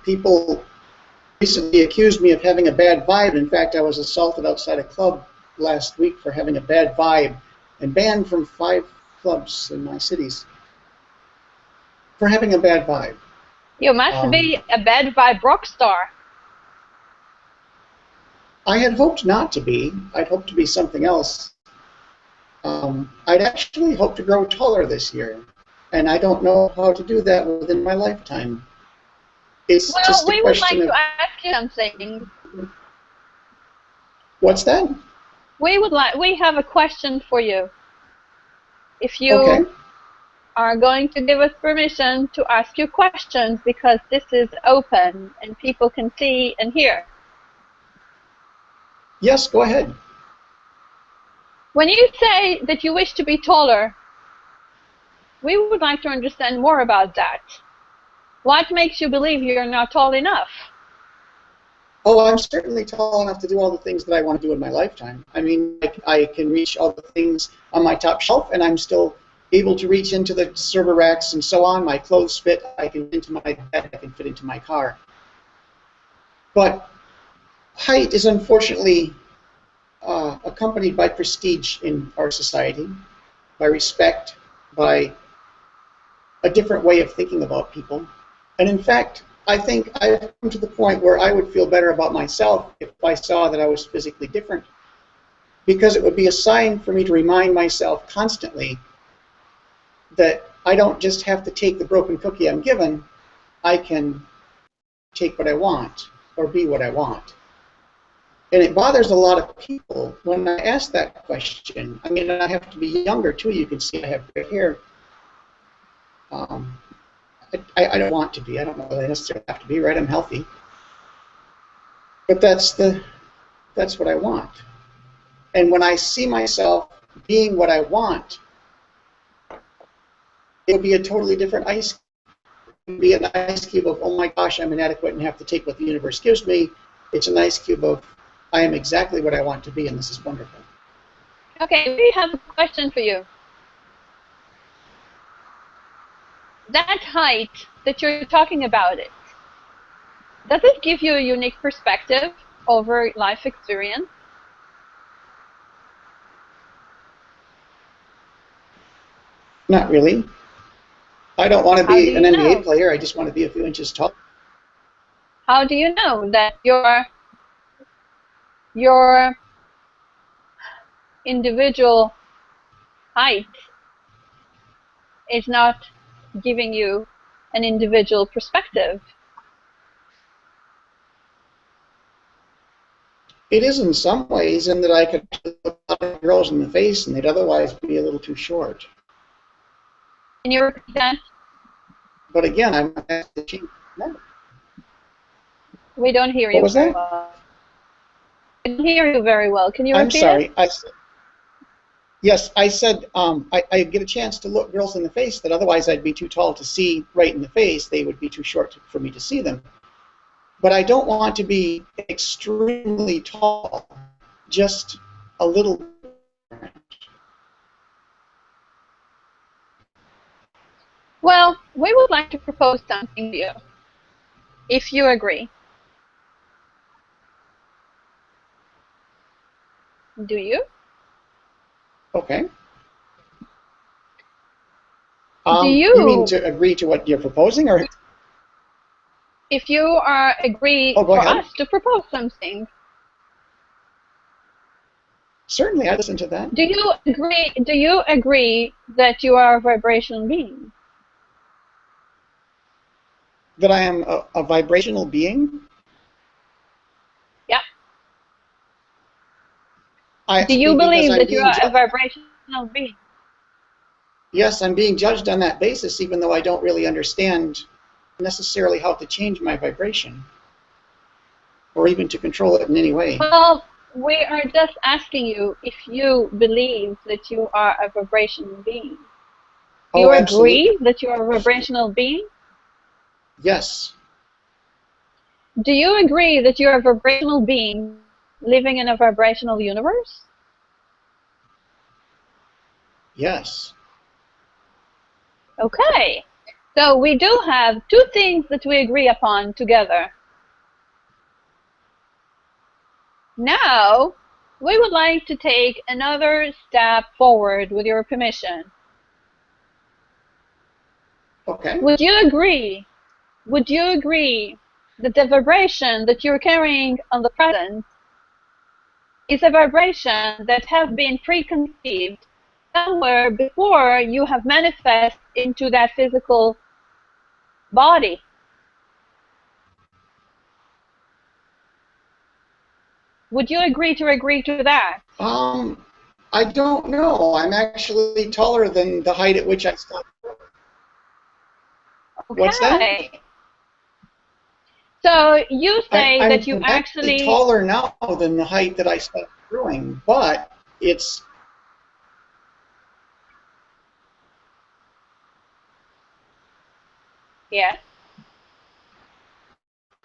[SPEAKER 4] People recently accused me of having a bad vibe. In fact, I was assaulted outside a club last week for having a bad vibe and banned from 5 clubs in my cities for having a bad vibe.
[SPEAKER 1] You must be a bad vibe rock star.
[SPEAKER 4] I had hoped not to be. I'd hoped to be something else. I'd actually hoped to grow taller this year, and I don't know how to do that within my lifetime. It's
[SPEAKER 1] well,
[SPEAKER 4] just a
[SPEAKER 1] we would like
[SPEAKER 4] question
[SPEAKER 1] to ask you something.
[SPEAKER 4] What's that?
[SPEAKER 1] We have a question for you. If you
[SPEAKER 4] Okay.
[SPEAKER 1] are going to give us permission to ask you questions, because this is open and people can see and hear.
[SPEAKER 4] Yes, go ahead.
[SPEAKER 1] When you say that you wish to be taller, we would like to understand more about that. What makes you believe you're not tall enough?
[SPEAKER 4] Oh, I'm certainly tall enough to do all the things that I want to do in my lifetime. I mean, I can reach all the things on my top shelf, and I'm still able to reach into the server racks and so on. My clothes fit. I can fit into my bed. I can fit into my car. But height is unfortunately accompanied by prestige in our society, by respect, by a different way of thinking about people. And in fact, I think I've come to the point where I would feel better about myself if I saw that I was physically different, because it would be a sign for me to remind myself constantly that I don't just have to take the broken cookie I'm given, I can take what I want or be what I want. And it bothers a lot of people when I ask that question. I mean, I have to be younger too. You can see I have gray hair. I don't want to be. I don't know that I necessarily have to be, right? I'm healthy. But that's what I want. And when I see myself being what I want, it would be a totally different ice cube. It would be an ice cube of, oh my gosh, I'm inadequate and have to take what the universe gives me. It's an ice cube of, I am exactly what I want to be, and this is wonderful.
[SPEAKER 1] Okay, we have a question for you. That height that you're talking about, does it give you a unique perspective over life experience?
[SPEAKER 4] Not really. I don't want to
[SPEAKER 1] How do
[SPEAKER 4] be an
[SPEAKER 1] you
[SPEAKER 4] NBA
[SPEAKER 1] know?
[SPEAKER 4] player. I just want to be a few inches tall.
[SPEAKER 1] How do you know that your individual height is not giving you an individual perspective?
[SPEAKER 4] It is in some ways, in that I could look at girls in the face and they'd otherwise be a little too short.
[SPEAKER 1] Can you repeat that?
[SPEAKER 4] But again, I'm not asked to change. No.
[SPEAKER 1] We don't hear
[SPEAKER 4] What
[SPEAKER 1] you
[SPEAKER 4] was
[SPEAKER 1] very
[SPEAKER 4] that?
[SPEAKER 1] well. We don't hear you very well. Can you
[SPEAKER 4] I'm
[SPEAKER 1] repeat
[SPEAKER 4] sorry.
[SPEAKER 1] it?
[SPEAKER 4] Yes, I said I get a chance to look girls in the face that otherwise I'd be too tall to see right in the face. They would be too short for me to see them. But I don't want to be extremely tall, just a little.
[SPEAKER 1] Well, we would like to propose something to you, if you agree. Do you?
[SPEAKER 4] Okay.
[SPEAKER 1] Do
[SPEAKER 4] You mean
[SPEAKER 1] you,
[SPEAKER 4] to agree to what you're proposing, or?
[SPEAKER 1] if you are agree
[SPEAKER 4] Oh, go
[SPEAKER 1] for
[SPEAKER 4] ahead.
[SPEAKER 1] us to propose something,
[SPEAKER 4] Certainly, I listen to that.
[SPEAKER 1] do you agree that you are a vibrational being?
[SPEAKER 4] That I am a vibrational being?
[SPEAKER 1] Yeah. Do you
[SPEAKER 4] Because
[SPEAKER 1] believe
[SPEAKER 4] I'm
[SPEAKER 1] that you
[SPEAKER 4] being
[SPEAKER 1] are a
[SPEAKER 4] judged.
[SPEAKER 1] vibrational being?
[SPEAKER 4] Yes, I'm being judged on that basis, even though I don't really understand necessarily how to change my vibration, or even to control it in any way.
[SPEAKER 1] Well, we are just asking you if you believe that you are a vibrational being. Do you
[SPEAKER 4] Oh, absolutely.
[SPEAKER 1] agree that you are a vibrational being?
[SPEAKER 4] Yes.
[SPEAKER 1] Do you agree that you're a vibrational being living in a vibrational universe?
[SPEAKER 4] Yes.
[SPEAKER 1] Okay. So we do have two things that we agree upon together. Now, we would like to take another step forward with your permission.
[SPEAKER 4] Okay.
[SPEAKER 1] Would you agree that the vibration that you're carrying on the present is a vibration that has been preconceived somewhere before you have manifest into that physical body? Would you agree to that?
[SPEAKER 4] I don't know. I'm actually taller than the height at which I stopped. What's that?
[SPEAKER 1] Okay. So you say that you
[SPEAKER 4] I'm actually
[SPEAKER 1] actually...
[SPEAKER 4] taller now than the height that I stopped growing, but it's...
[SPEAKER 1] Yes.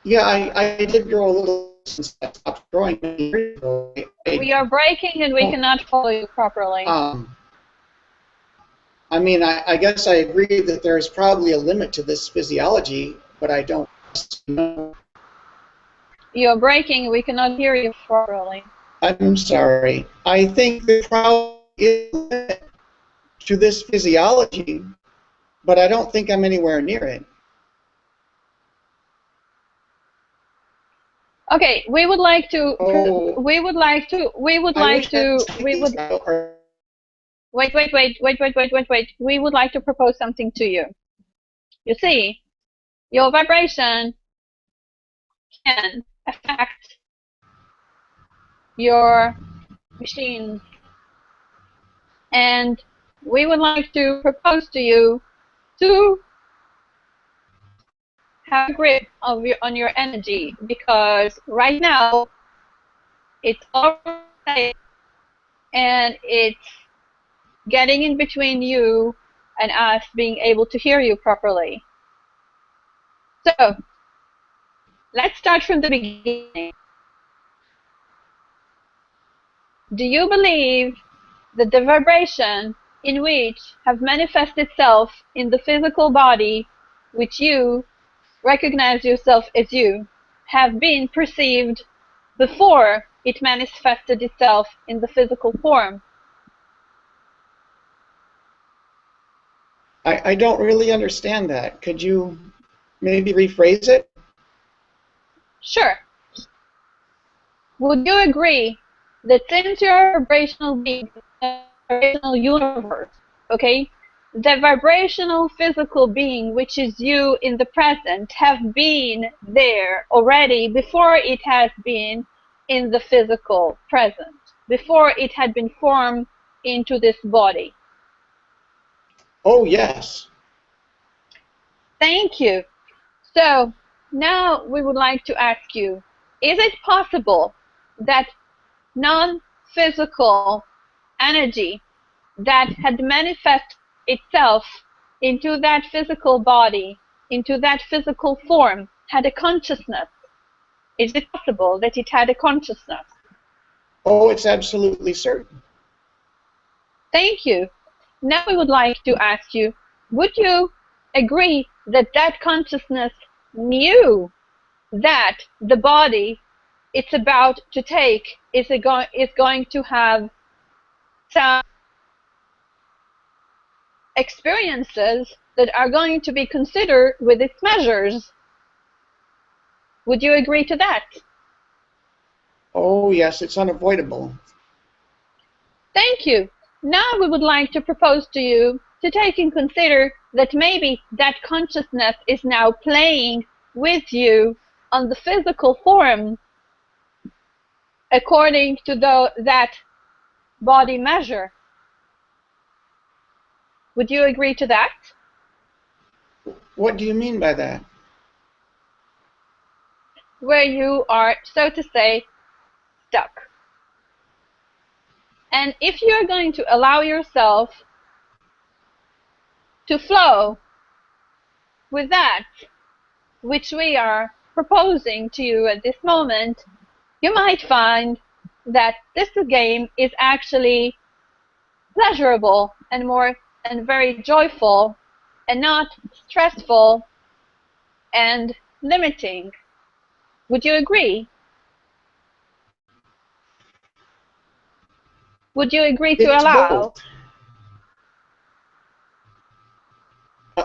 [SPEAKER 4] Yeah, I did grow a little since I stopped growing many years ago.
[SPEAKER 1] We are breaking and we cannot follow you properly.
[SPEAKER 4] I mean, I guess I agree that there's probably a limit to this physiology, but I don't know.
[SPEAKER 1] You're breaking, we cannot hear you properly.
[SPEAKER 4] I'm sorry. I think there probably is a limit to this physiology, but I don't think I'm anywhere near it.
[SPEAKER 1] Okay, we would like to.
[SPEAKER 4] Oh,
[SPEAKER 1] We would like to. We would
[SPEAKER 4] I
[SPEAKER 1] like
[SPEAKER 4] wish I
[SPEAKER 1] to.
[SPEAKER 4] had
[SPEAKER 1] We
[SPEAKER 4] these
[SPEAKER 1] would.
[SPEAKER 4] now, or-
[SPEAKER 1] Wait. We would like to propose something to you. You see, your vibration can affect your machine, and we would like to propose to you to have a grip on your energy, because right now it's overstate and it's getting in between you and us being able to hear you properly. So let's start from the beginning. Do you believe that the vibration in which have manifested itself in the physical body, which you recognize yourself as you, have been perceived before it manifested itself in the physical form?
[SPEAKER 4] I don't really understand that. Could you maybe rephrase it?
[SPEAKER 1] Sure. Would you agree that since you're a vibrational being, a vibrational universe, okay, the vibrational physical being, which is you in the present, have been there already before it has been in the physical present, before it had been formed into this body?
[SPEAKER 4] Oh, yes.
[SPEAKER 1] Thank you. So now we would like to ask you, is it possible that non-physical energy that had manifest itself into that physical body, into that physical form, had a consciousness? Is it possible that it had a consciousness?
[SPEAKER 4] Oh, it's absolutely certain.
[SPEAKER 1] Thank you. Now we would like to ask you, would you agree that that consciousness knew that the body it's about to take is going to have some experiences that are going to be considered with its measures? Would you agree to that?
[SPEAKER 4] Oh, yes, it's unavoidable.
[SPEAKER 1] Thank you. Now we would like to propose to you to take and consider that maybe that consciousness is now playing with you on the physical form according to that body measure. Would you agree to that?
[SPEAKER 4] What do you mean by that?
[SPEAKER 1] Where you are, so to say, stuck. And if you are going to allow yourself to flow with that which we are proposing to you at this moment, you might find that this game is actually pleasurable and very joyful and not stressful and limiting. Would you agree? Would you agree to
[SPEAKER 4] It's both.
[SPEAKER 1] allow?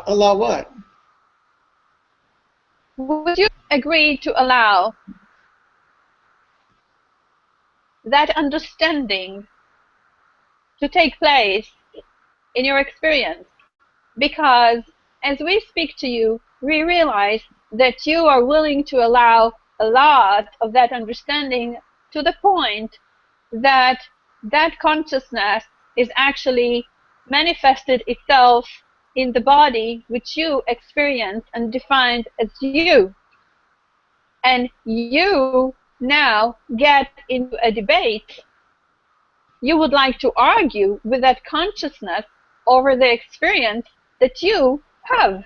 [SPEAKER 4] Allow what?
[SPEAKER 1] Would you agree to allow that understanding to take place in your experience? Because as we speak to you, we realize that you are willing to allow a lot of that understanding to the point that that consciousness is actually manifested itself in the body which you experience and defined as you. And you now get into a debate. You would like to argue with that consciousness over the experience that you have.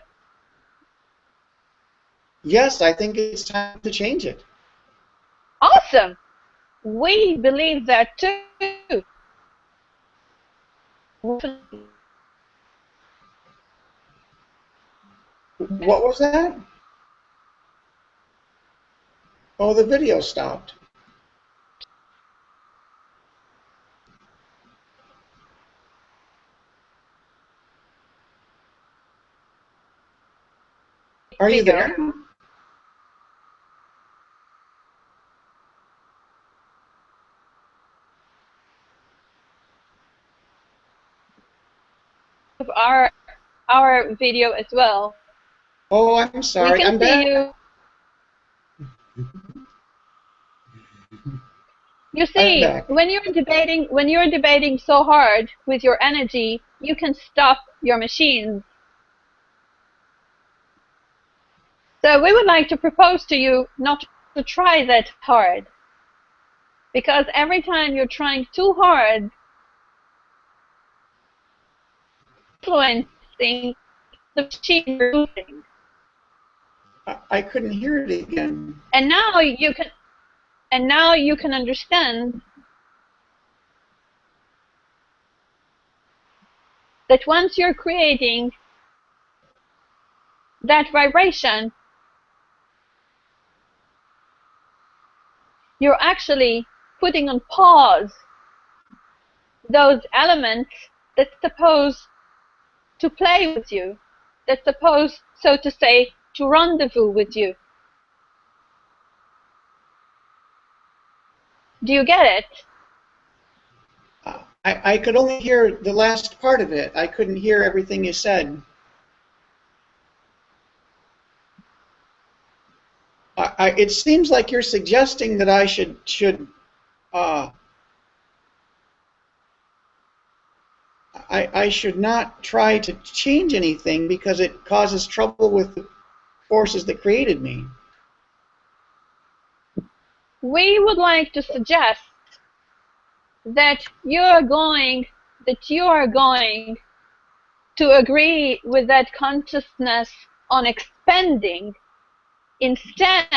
[SPEAKER 4] Yes, I think it's time to change it.
[SPEAKER 1] Awesome. We believe that too.
[SPEAKER 4] What was that? Oh, the video stopped. Are you there?
[SPEAKER 1] of our video as well.
[SPEAKER 4] Oh, I'm sorry.
[SPEAKER 1] We can
[SPEAKER 4] I'm
[SPEAKER 1] see
[SPEAKER 4] back.
[SPEAKER 1] you. You
[SPEAKER 4] I'm
[SPEAKER 1] see,
[SPEAKER 4] back.
[SPEAKER 1] when you're debating so hard with your energy, you can stop your machines. So we would like to propose to you not to try that hard. Because every time you're trying too hard, influencing the machine you're using.
[SPEAKER 4] I couldn't hear it again.
[SPEAKER 1] And now you can understand that once you're creating that vibration, you're actually putting on pause those elements that's supposed to play with you, that's supposed, so to say, to rendezvous with you. Do you get it?
[SPEAKER 4] I could only hear the last part of it. I couldn't hear everything you said. It seems like you're suggesting that I should I should not try to change anything because it causes trouble with the forces that created me.
[SPEAKER 1] We would like to suggest that you are going to agree with that consciousness on expanding instead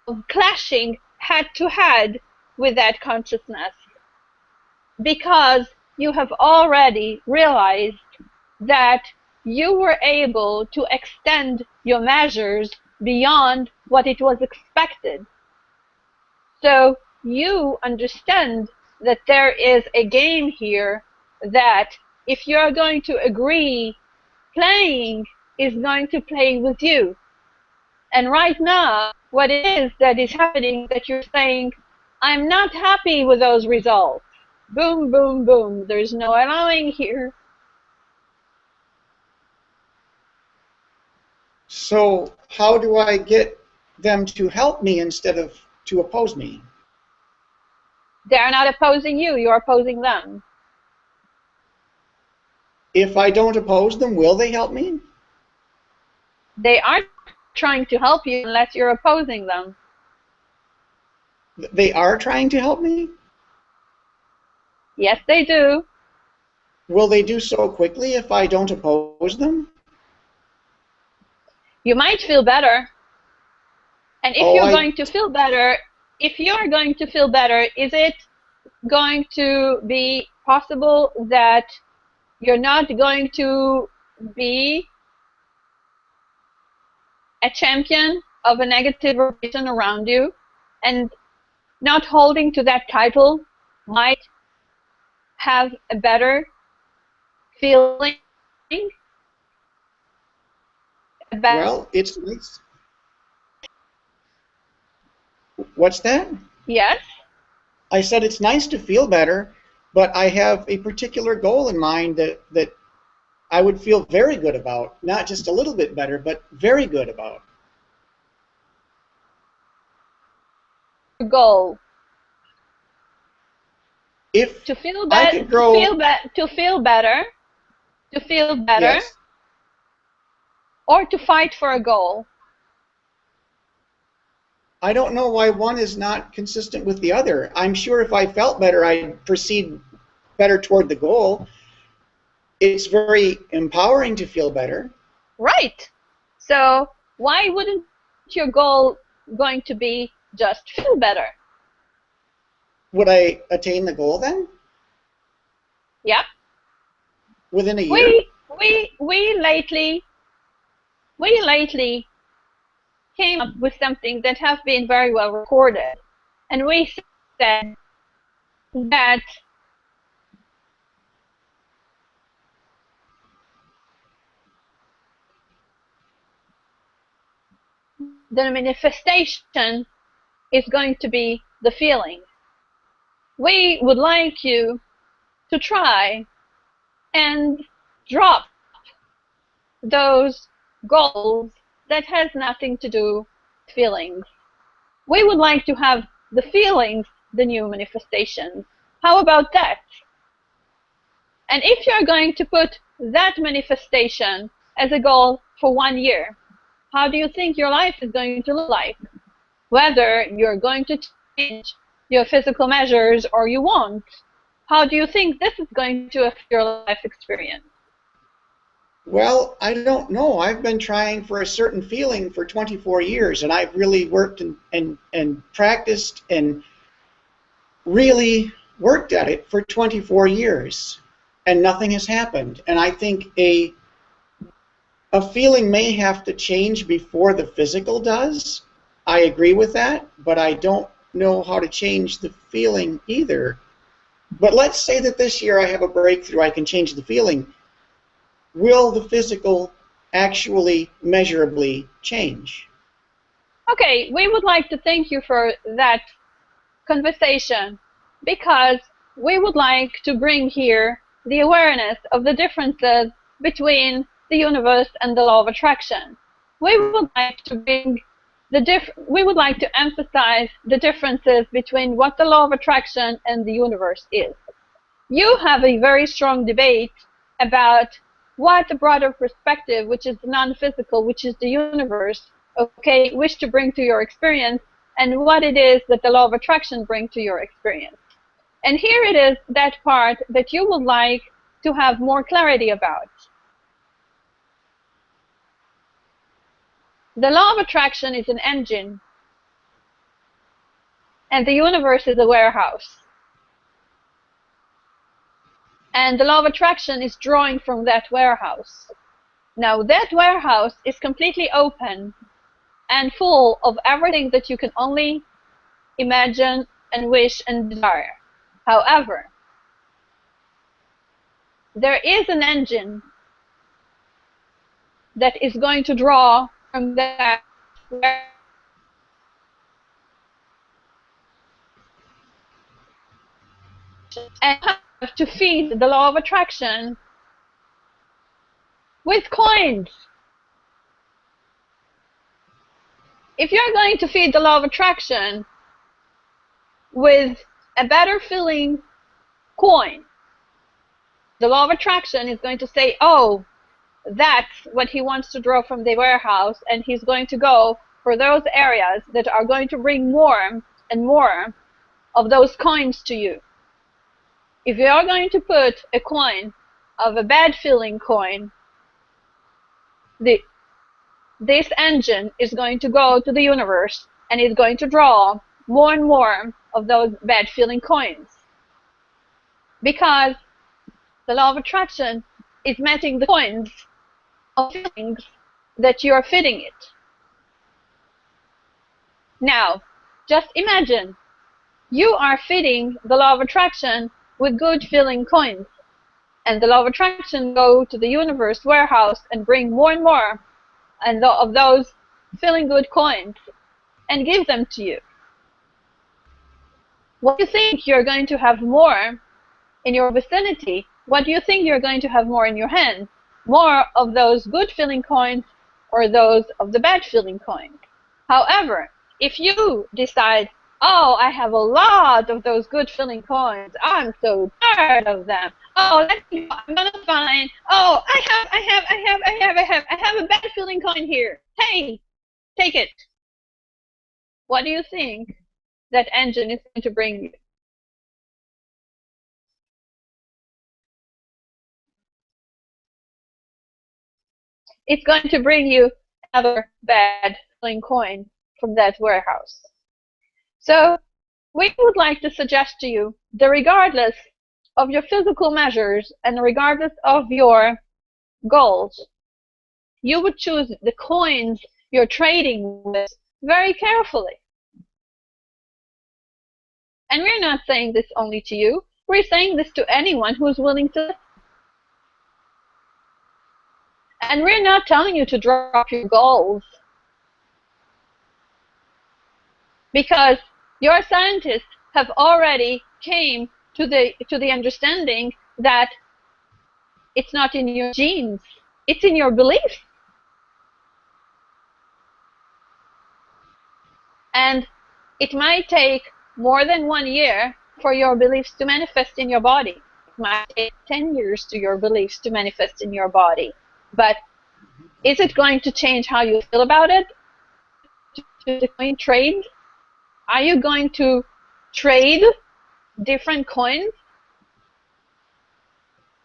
[SPEAKER 1] of clashing head to head with that consciousness, because you have already realized that you were able to extend your measures beyond what it was expected. So you understand that there is a game here that if you are going to agree, playing is going to play with you. And right now, what it is that is happening, that you're saying, I'm not happy with those results. Boom, boom, boom. There's no allowing here.
[SPEAKER 4] So how do I get them to help me instead of to oppose me?
[SPEAKER 1] They're not opposing you, you're opposing them.
[SPEAKER 4] If I don't oppose them, will they help me?
[SPEAKER 1] They aren't trying to help you unless you're opposing them.
[SPEAKER 4] They are trying to help me?
[SPEAKER 1] Yes, they do.
[SPEAKER 4] Will they do so quickly if I don't oppose them?
[SPEAKER 1] You might feel better. And if
[SPEAKER 4] Oh,
[SPEAKER 1] you're going to feel better, is it going to be possible that you're not going to be a champion of a negative vibration around you, and not holding to that title might have a better feeling?
[SPEAKER 4] Well, it's nice. What's that?
[SPEAKER 1] Yes?
[SPEAKER 4] I said it's nice to feel better, but I have a particular goal in mind that I would feel very good about. Not just a little bit better, but very good about.
[SPEAKER 1] Goal.
[SPEAKER 4] If
[SPEAKER 1] To feel
[SPEAKER 4] I
[SPEAKER 1] better,
[SPEAKER 4] could grow,
[SPEAKER 1] to feel better,
[SPEAKER 4] yes,
[SPEAKER 1] or to fight for a goal.
[SPEAKER 4] I don't know why one is not consistent with the other. I'm sure if I felt better, I'd proceed better toward the goal. It's very empowering to feel better.
[SPEAKER 1] Right. So why wouldn't your goal going to be just feel better?
[SPEAKER 4] Would I attain the goal then?
[SPEAKER 1] Yep.
[SPEAKER 4] Within a year?
[SPEAKER 1] We lately came up with something that has been very well recorded, and we said that the manifestation is going to be the feeling. We would like you to try and drop those goals that has nothing to do with feelings. We would like to have the feelings the new manifestations. How about that? And if you're going to put that manifestation as a goal for 1 year, how do you think your life is going to look like? Whether you're going to change your physical measures or you won't, how do you think this is going to affect your life experience?
[SPEAKER 4] Well, I don't know. I've been trying for a certain feeling for 24 years, and I've really worked and practiced and really worked at it for 24 years, and nothing has happened. And I think a feeling may have to change before the physical does. I agree with that, but I don't know how to change the feeling either. But let's say that this year I have a breakthrough, I can change the feeling. Will the physical actually measurably change?
[SPEAKER 1] Okay, we would like to thank you for that conversation, because we would like to bring here the awareness of the differences between the universe and the law of attraction. We would like to bring we would like to emphasize the differences between what the law of attraction and the universe is. You have a very strong debate about what the broader perspective, which is non-physical, which is the universe, okay, wish to bring to your experience, and what it is that the law of attraction brings to your experience. And here it is, that part that you would like to have more clarity about. The law of attraction is an engine, and the universe is a warehouse. And the law of attraction is drawing from that warehouse. Now, that warehouse is completely open and full of everything that you can only imagine and wish and desire. However, there is an engine that is going to draw from that and have to feed the law of attraction with coins. If you're going to feed the law of attraction with a better feeling coin, the law of attraction is going to say, oh, that's what he wants to draw from the warehouse, and he's going to go for those areas that are going to bring more and more of those coins to you. If you are going to put a coin of a bad feeling coin, this engine is going to go to the universe and is going to draw more and more of those bad feeling coins. Because the law of attraction is matching the coins of feelings that you are feeding it. Now, just imagine you are feeding the law of attraction with good feeling coins, and the law of attraction go to the universe warehouse and bring more and more of those feeling good coins and give them to you. What do you think you're going to have more in your vicinity? What do you think you're going to have more in your hand? More of those good feeling coins or those of the bad feeling coins? However, if you decide, oh, I have a lot of those good feeling coins, I'm so tired of them. Oh, I'm gonna find, oh, I have a bad feeling coin here. Hey, take it. What do you think that engine is going to bring you? It's going to bring you another bad feeling coin from that warehouse. So we would like to suggest to you that regardless of your physical measures and regardless of your goals, you would choose the coins you're trading with very carefully. And we're not saying this only to you, we're saying this to anyone who's willing to. And we're not telling you to drop your goals, because your scientists have already came to the understanding that It's not in your genes. It's in your beliefs. And it might take more than 1 year for your beliefs to manifest in your body. It might take 10 years to your beliefs to manifest in your body. But is it going to change how you feel about it? To the coin trade? Are you going to trade different coins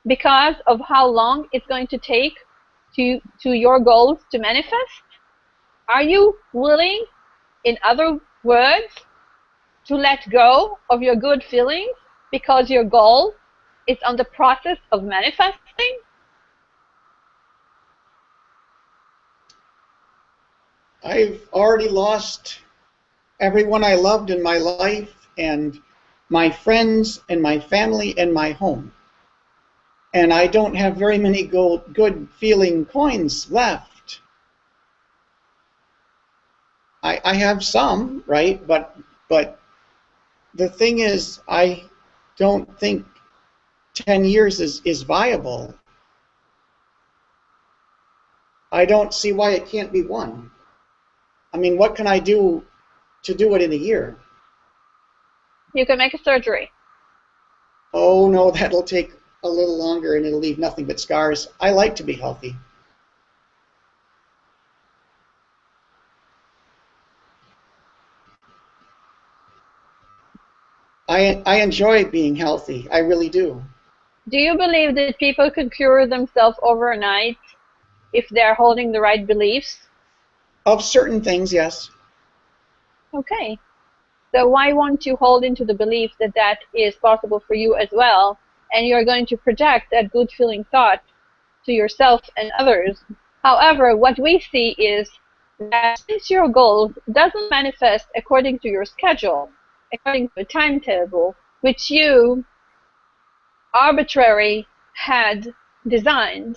[SPEAKER 1] because of how long it's going to take to your goals to manifest? Are you willing, in other words, to let go of your good feelings because your goal is on the process of manifesting?
[SPEAKER 4] I've already lost everyone I loved in my life, and my friends, and my family, and my home. And I don't have very many good feeling coins left. I have some, right? But the thing is, I don't think 10 years is viable. I don't see why it can't be one. I mean, what can I do to do it in a year?
[SPEAKER 1] You can make a surgery.
[SPEAKER 4] Oh, no, that'll take a little longer and it'll leave nothing but scars. I like to be healthy. I enjoy being healthy. I really do.
[SPEAKER 1] Do you believe that people can cure themselves overnight if they're holding the right beliefs?
[SPEAKER 4] Of certain things, yes.
[SPEAKER 1] Okay. So why won't you hold into the belief that that is possible for you as well, and you're going to project that good feeling thought to yourself and others? However, what we see is that since your goal doesn't manifest according to your schedule, according to a timetable, which you arbitrarily had designed,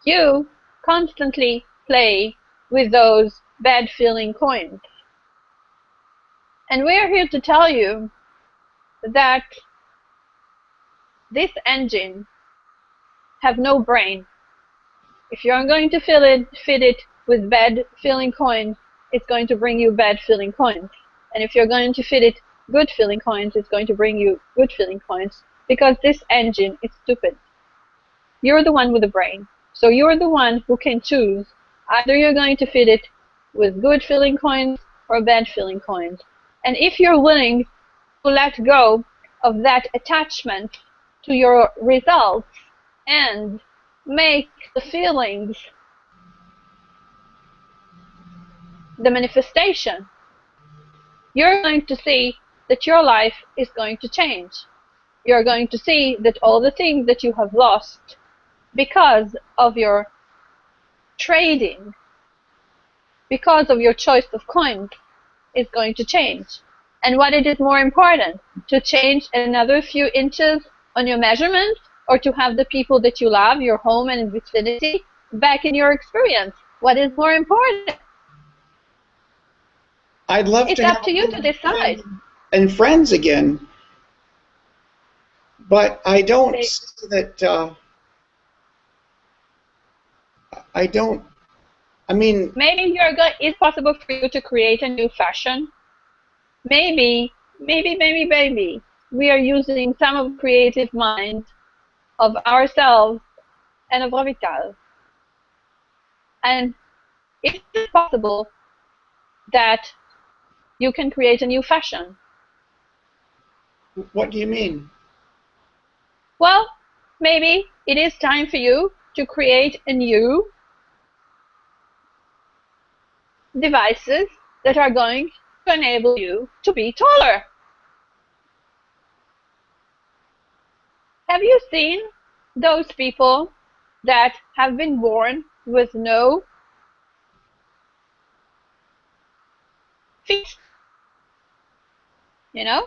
[SPEAKER 1] you constantly play with those bad feeling coins. And we're here to tell you that this engine have no brain. If you're going to feed it with bad feeling coins, it's going to bring you bad feeling coins. And if you're going to feed it good feeling coins, it's going to bring you good feeling coins, because this engine is stupid. You're the one with the brain. So you're the one who can choose. Either you're going to feed it with good feeling coins or bad feeling coins. And if you're willing to let go of that attachment to your results and make the feelings the manifestation, you're going to see that your life is going to change. You're going to see that all the things that you have lost because of your trading, because of your choice of coins, is going to change. And what it is more important, to change another few inches on your measurements, or to have the people that you love, your home and vicinity, back in your experience? What is more important?
[SPEAKER 4] I'd love
[SPEAKER 1] It's
[SPEAKER 4] to
[SPEAKER 1] up
[SPEAKER 4] have
[SPEAKER 1] to you to decide.
[SPEAKER 4] and friends again, but I don't see that. I don't. I mean,
[SPEAKER 1] Maybe it's possible for you to create a new fashion. Maybe, we are using some of the creative mind of ourselves and of Revital. And is it possible that you can create a new fashion?
[SPEAKER 4] what do you mean?
[SPEAKER 1] Well, maybe it is time for you to create a new devices that are going to enable you to be taller. Have you seen those people that have been born with no feet? You know,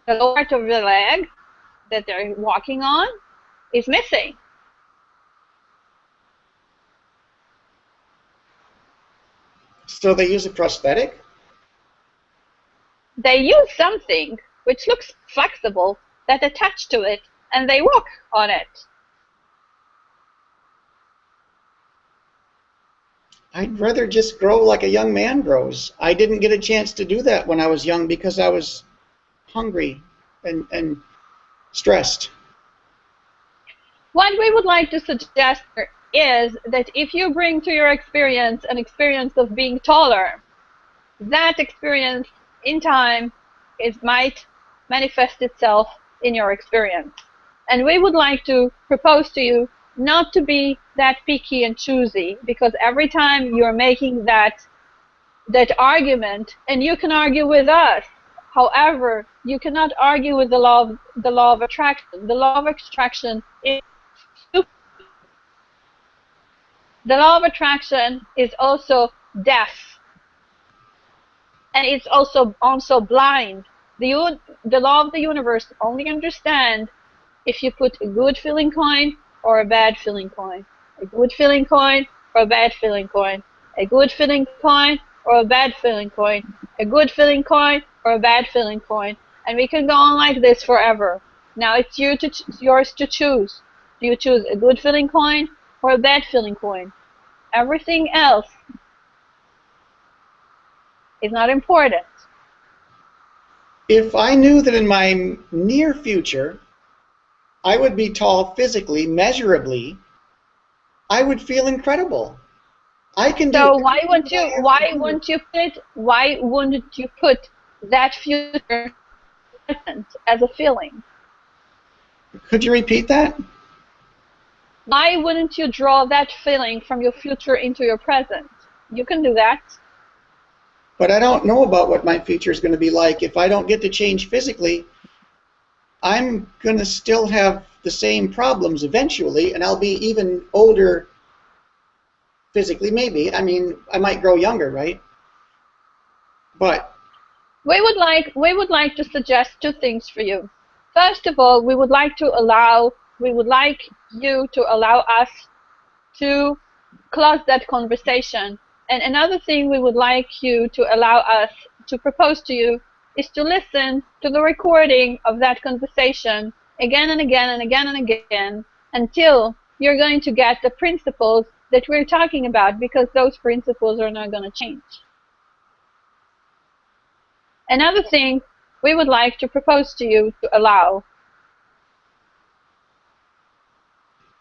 [SPEAKER 1] the lower part of the leg that they're walking on is missing.
[SPEAKER 4] So they use a prosthetic?
[SPEAKER 1] they use something which looks flexible that attached to it, and they walk on it.
[SPEAKER 4] I'd rather just grow like a young man grows. I didn't get a chance to do that when I was young because I was hungry and stressed.
[SPEAKER 1] What we would like to suggest is that if you bring to your experience an experience of being taller, that experience in time might manifest itself in your experience. And we would like to propose to you not to be that picky and choosy, because every time you're making that argument, and you can argue with us, however, you cannot argue with the law of attraction. The law of attraction is stupid. The law of attraction is also deaf, and it's also blind. The law of the universe only understands if you put a good feeling coin or a bad feeling coin, a good feeling coin or a bad feeling coin, a good feeling coin or a bad feeling coin, a good feeling coin or a bad feeling coin, and we can go on like this forever. Now it's yours to choose. Do you choose a good feeling coin or a bad feeling coin? Everything else is not important.
[SPEAKER 4] If I knew that in my near future I would be tall physically, measurably, I would feel incredible. I can do.
[SPEAKER 1] So why wouldn't you put that future present as a feeling?
[SPEAKER 4] Could you repeat that?
[SPEAKER 1] Why wouldn't you draw that feeling from your future into your present? You can do that.
[SPEAKER 4] But I don't know about what my future is going to be like. If I don't get to change physically, I'm going to still have the same problems eventually, and I'll be even older physically, maybe. I mean, I might grow younger, right? But
[SPEAKER 1] we would like to suggest two things for you. First of all, we would like you to allow us to close that conversation. And another thing we would like you to allow us to propose to you is to listen to the recording of that conversation again and again and again and again until you're going to get the principles that we're talking about, because those principles are not going to change. Another thing we would like to propose to you to allow,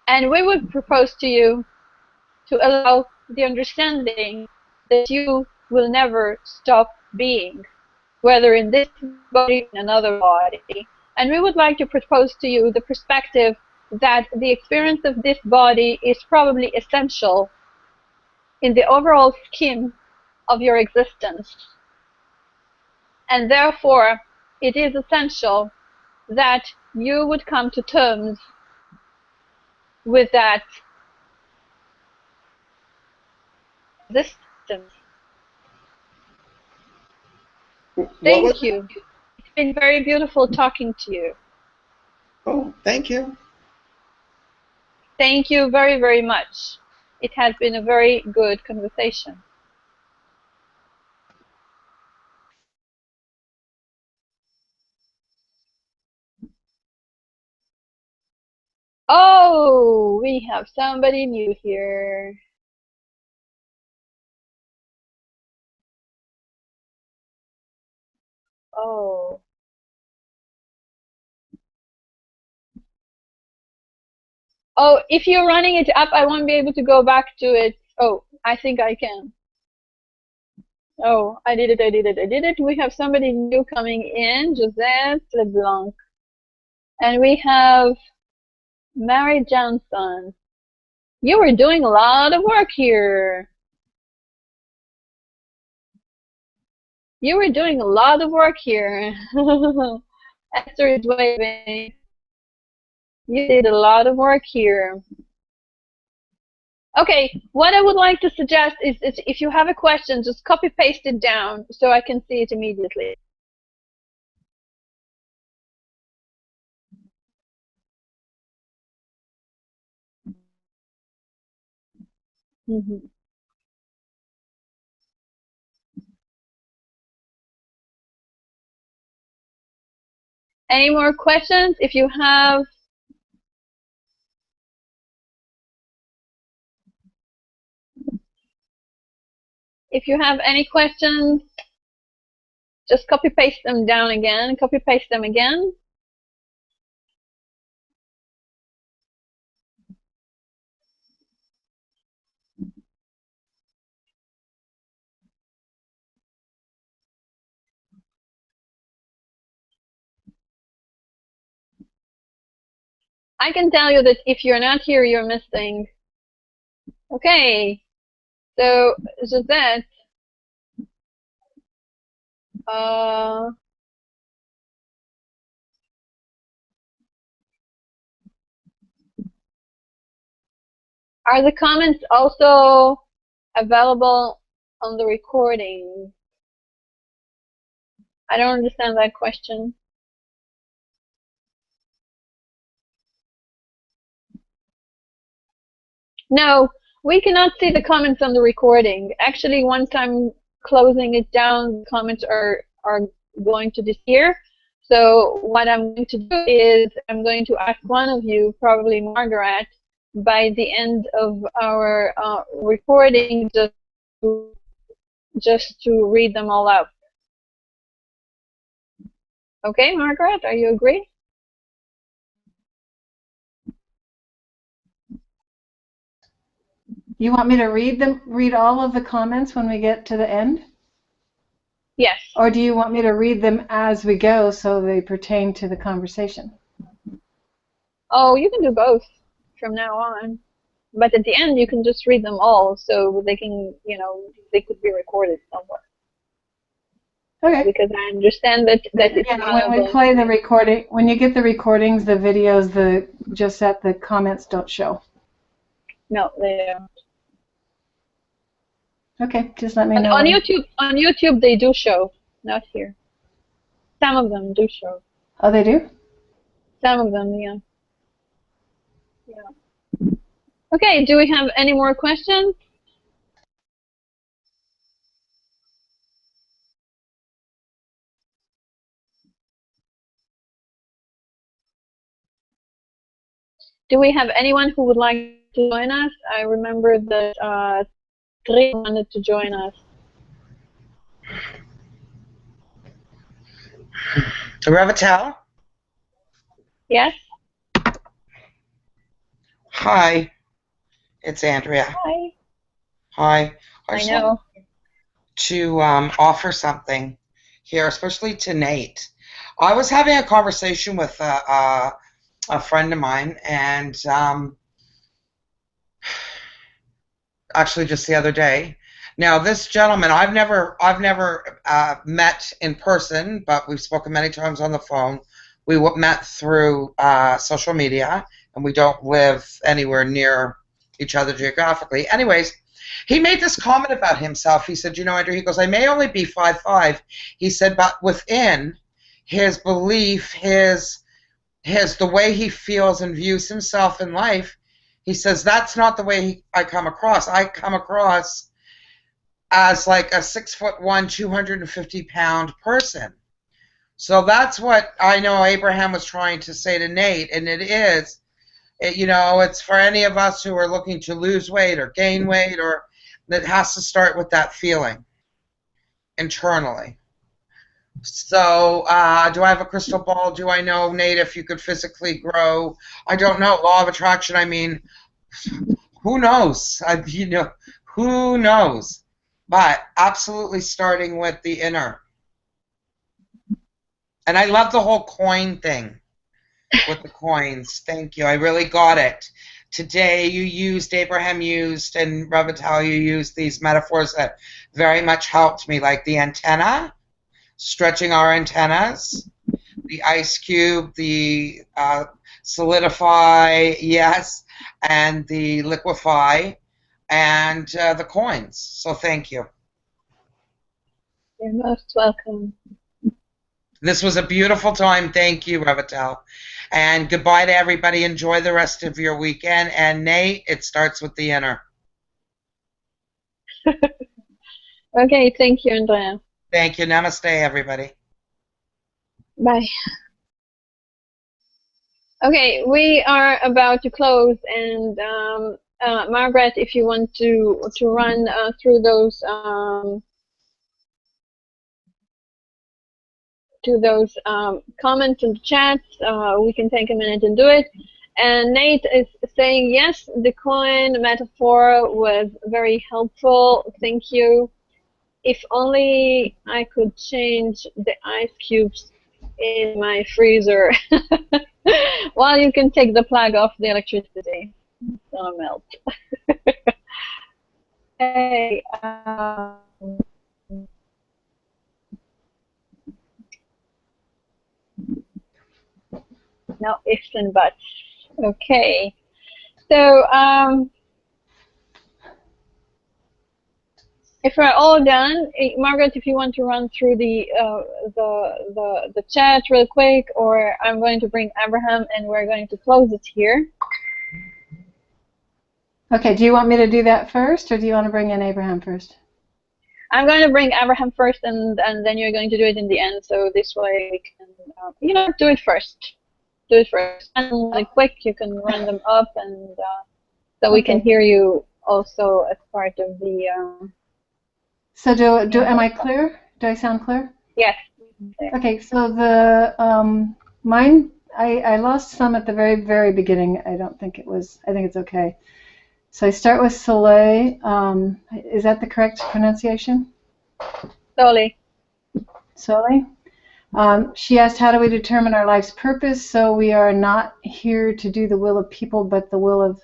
[SPEAKER 1] and we would propose to you to allow the understanding that you will never stop being, whether in this body or in another body. And we would like to propose to you the perspective that the experience of this body is probably essential in the overall scheme of your existence. And therefore, it is essential that you would come to terms with that existence. Thank you. It's been very beautiful talking to you.
[SPEAKER 4] Oh, thank you.
[SPEAKER 1] Thank you very, very much. It has been a very good conversation. Oh, we have somebody new here. Oh. Oh, if you're running it up, I won't be able to go back to it. Oh, I think I can. Oh, I did it. We have somebody new coming in, Josette LeBlanc. And we have Mary Johnson. You were doing a lot of work here. You were doing a lot of work here. Esther is waving. You did a lot of work here. Okay, what I would like to suggest is if you have a question, just copy paste it down so I can see it immediately. Mm-hmm. Any more questions? If you have any questions, just copy paste them down again. Copy paste them again. I can tell you that if you're not here, you're missing. Okay, so Josette, are the comments also available on the recording? I don't understand that question. No, we cannot see the comments on the recording. Actually, once I'm closing it down, the comments are going to disappear. So what I'm going to do is I'm going to ask one of you, probably Margaret, by the end of our recording, just to read them all out. Okay, Margaret, are you agree?
[SPEAKER 5] You want me to read all of the comments when we get to the end?
[SPEAKER 1] Yes.
[SPEAKER 5] Or do you want me to read them as we go so they pertain to the conversation?
[SPEAKER 1] Oh, you can do both from now on. But at the end, you can just read them all so they can, they could be recorded somewhere.
[SPEAKER 5] Okay.
[SPEAKER 1] Because I understand that it's
[SPEAKER 5] when we play the recording, when you get the recordings, the videos, just that the comments don't show.
[SPEAKER 1] No, they don't.
[SPEAKER 5] Okay, just let me know.
[SPEAKER 1] On YouTube they do show, not here. Some of them do show.
[SPEAKER 5] Oh, they do?
[SPEAKER 1] Some of them, yeah. Yeah. Okay, do we have any more questions? Do we have anyone who would like to join us? I remember that Tri wanted to join us.
[SPEAKER 3] Revital?
[SPEAKER 1] Yes?
[SPEAKER 3] Hi, it's Andrea.
[SPEAKER 1] Hi.
[SPEAKER 3] Hi.
[SPEAKER 1] I know.
[SPEAKER 3] To offer something here, especially to Nate. I was having a conversation with a friend of mine, and actually just the other day. Now, this gentleman, I've never met in person, but we've spoken many times on the phone. We met through social media, and we don't live anywhere near each other geographically. Anyways, he made this comment about himself. He said, Andrew, he goes, I may only be 5'5". He said, but within his belief, the way he feels and views himself in life, he says, that's not the way I come across. I come across as like a 6'1", 250-pound person. So that's what I know Abraham was trying to say to Nate, and it's for any of us who are looking to lose weight or gain weight, or that has to start with that feeling internally. So do I have a crystal ball? Do I know, Nate, if you could physically grow? I don't know. Law of attraction, I mean, who knows? Who knows? But absolutely starting with the inner. And I love the whole coin thing with the coins. Thank you. I really got it. Today Abraham used, and Revital, you used these metaphors that very much helped me, like the antenna, stretching our antennas, the ice cube, the solidify, yes, and the liquefy, and the coins. So thank you.
[SPEAKER 1] You're most welcome.
[SPEAKER 3] This was a beautiful time. Thank you, Revital. And goodbye to everybody. Enjoy the rest of your weekend. And Nate, it starts with the inner.
[SPEAKER 1] Okay, thank you, Andrea.
[SPEAKER 3] Thank you. Namaste, everybody.
[SPEAKER 1] Bye. Okay, we are about to close, and Margaret, if you want to run through those comments and chats, we can take a minute and do it. And Nate is saying, yes, the coin metaphor was very helpful. Thank you. If only I could change the ice cubes in my freezer. Well, you can take the plug off the electricity. It's gonna melt. Hey, no ifs and buts. Okay. So, if we're all done, Margaret, if you want to run through the chat real quick, or I'm going to bring Abraham and we're going to close it here.
[SPEAKER 5] Okay, do you want me to do that first, or do you want to bring in Abraham first?
[SPEAKER 1] I'm going to bring Abraham first, and then you're going to do it in the end, so this way we can, do it first. Do it first. And really quick, you can run them up, and so we can hear you also as part of the...
[SPEAKER 5] So am I clear? Do I sound clear?
[SPEAKER 1] Yes.
[SPEAKER 5] Okay, so the mine, I lost some at the very, very beginning. I think it's okay. So I start with Soleil. Is that the correct pronunciation?
[SPEAKER 1] Soleil.
[SPEAKER 5] Soleil. She asked, how do we determine our life's purpose? So we are not here to do the will of people, but the will of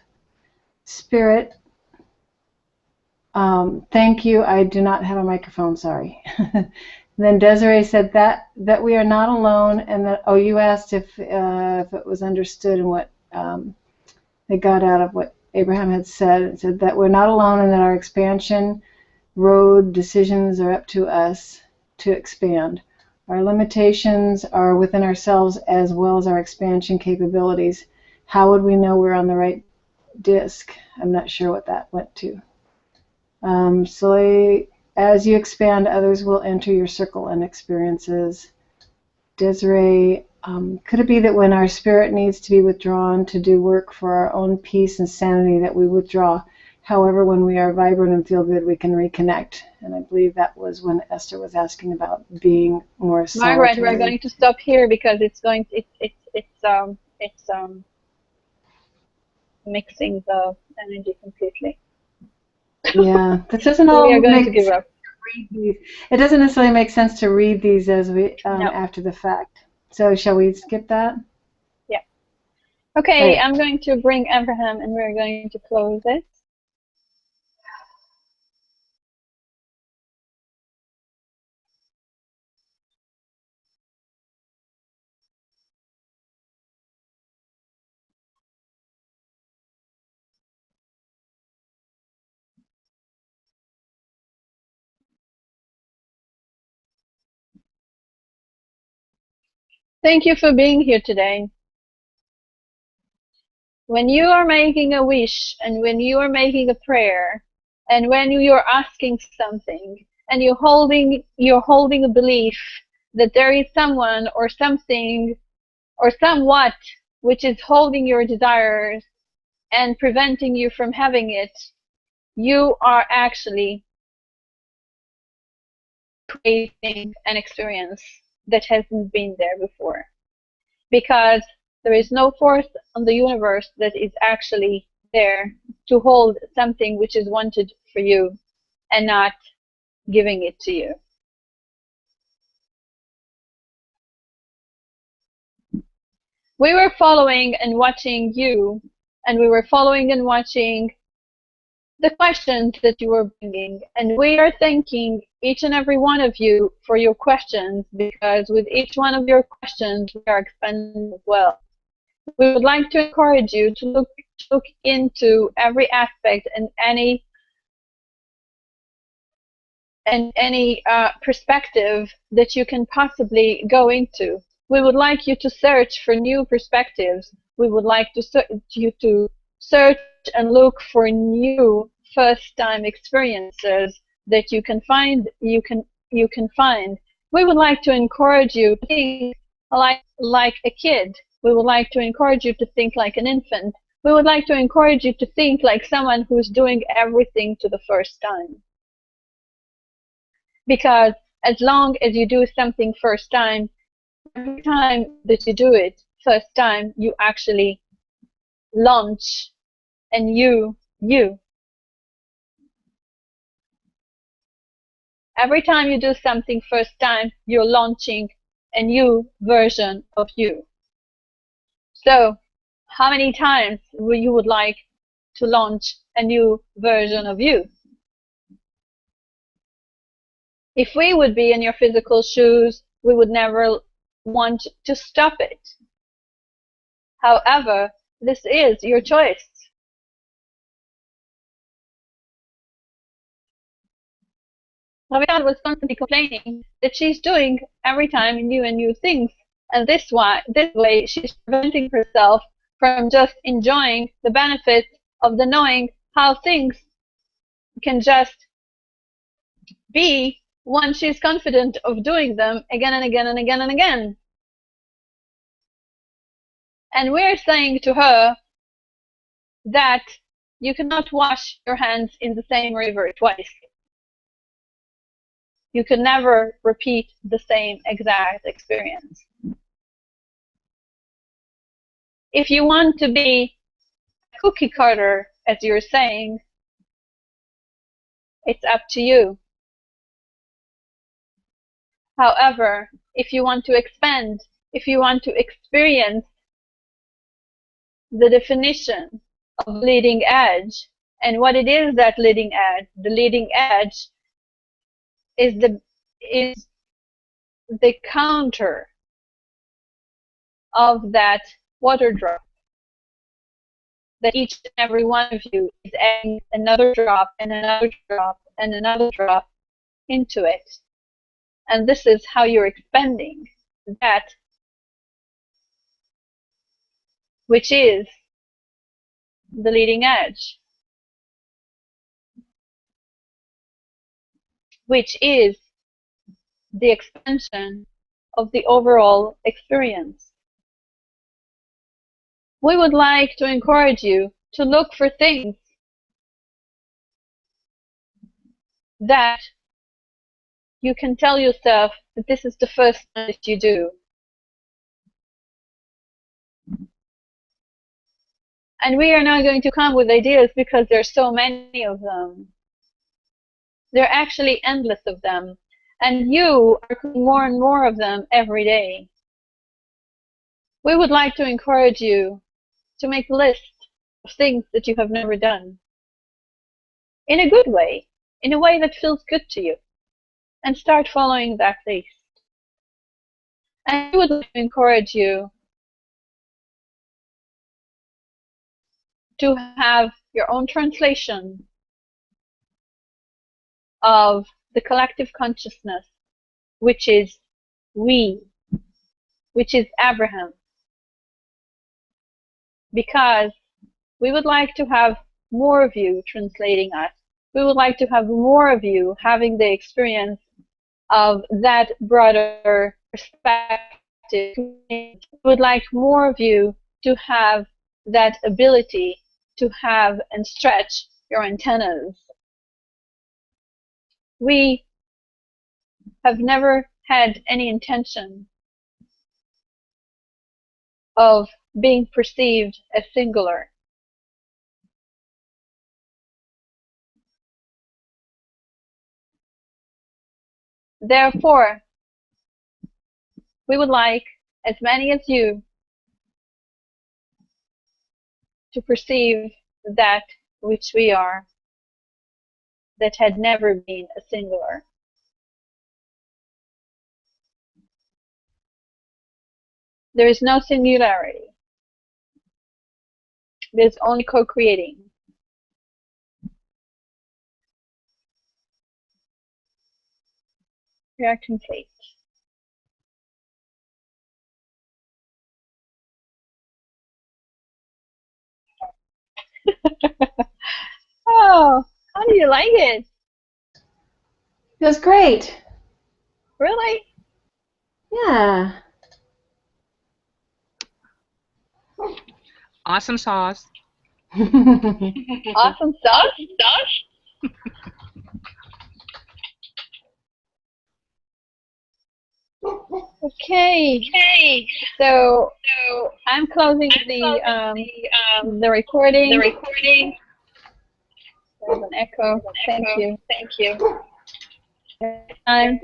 [SPEAKER 5] Spirit. Thank you. I do not have a microphone, sorry. Then Desiree said that we are not alone, and that, you asked if it was understood and what they got out of what Abraham had said. It said that we're not alone and that our expansion road decisions are up to us to expand. Our limitations are within ourselves as well as our expansion capabilities. How would we know we're on the right disc? I'm not sure what that went to. So as you expand, others will enter your circle and experiences. Desiree, could it be that when our spirit needs to be withdrawn to do work for our own peace and sanity that we withdraw? However, when we are vibrant and feel good, we can reconnect. And I believe that was when Esther was asking about being more solitary.
[SPEAKER 1] Margaret, we're going to stop here because it's mixing the energy completely.
[SPEAKER 5] Yeah, this doesn't all
[SPEAKER 1] we are going
[SPEAKER 5] make
[SPEAKER 1] to give up.
[SPEAKER 5] Read these. It doesn't necessarily make sense to read these as we
[SPEAKER 1] No.
[SPEAKER 5] after the fact. So shall we skip that?
[SPEAKER 1] Yeah. Okay,
[SPEAKER 5] Right.
[SPEAKER 1] I'm going to bring Abraham, and we're going to close it. Thank you for being here today. When you are making a wish, and when you are making a prayer, and when you're asking something, and you're holding a belief that there is someone or something or somewhat which is holding your desires and preventing you from having it, you are actually creating an experience that hasn't been there before. Because there is no force on the universe that is actually there to hold something which is wanted for you and not giving it to you. We were following and watching you, and we were following and watching the questions that you were bringing, and we are thanking each and every one of you for your questions, because with each one of your questions we are expanding as well. We would like to encourage you to look into every aspect and any perspective that you can possibly go into. We would like you to search for new perspectives. We would like you to search and look for new first-time experiences that you can find. We would like to encourage you to think like a kid. We would like to encourage you to think like an infant. We would like to encourage you to think like someone who's doing everything to the first time. Because as long as you do something first time, every time that you do it first time, you actually launch a new you. Every time you do something first time, you're launching a new version of you. So, how many times you would like to launch a new version of you? If we would be in your physical shoes, we would never want to stop it. However, this is your choice. Revital was constantly complaining that she's doing every time new and new things, and this way she's preventing herself from just enjoying the benefits of the knowing how things can just be once she's confident of doing them again and again and again and again. And we're saying to her that you cannot wash your hands in the same river twice. You can never repeat the same exact experience. If you want to be a cookie cutter, as you're saying, it's up to you. However, if you want to expand, if you want to experience the definition of leading edge, and what it is that leading edge, the leading edge is the counter of that water drop, that each and every one of you is adding another drop and another drop and another drop into it. And this is how you're expanding that which is the leading edge, which is the expansion of the overall experience. We would like to encourage you to look for things that you can tell yourself that this is the first time that you do. And we are not going to come with ideas because there's so many of them. There are actually endless of them. And you are doing more and more of them every day. We would like to encourage you to make a list of things that you have never done. In a good way. In a way that feels good to you. And start following that list. And we would like to encourage you to have your own translation of the collective consciousness, which is we, which is Abraham. Because we would like to have more of you translating us. We would like to have more of you having the experience of that broader perspective. We would like more of you to have that ability to have and stretch your antennas. We have never had any intention of being perceived as singular. Therefore, we would like as many as you to perceive that which we are, that had never been a singular. There is no singularity. There's only co-creating. Reaction plate. Oh, how do you like it?
[SPEAKER 5] It was great.
[SPEAKER 1] Really?
[SPEAKER 5] Yeah.
[SPEAKER 6] Awesome sauce.
[SPEAKER 1] Awesome sauce. Okay. So I'm closing the recording. There's an echo. Thank you.
[SPEAKER 7] Time.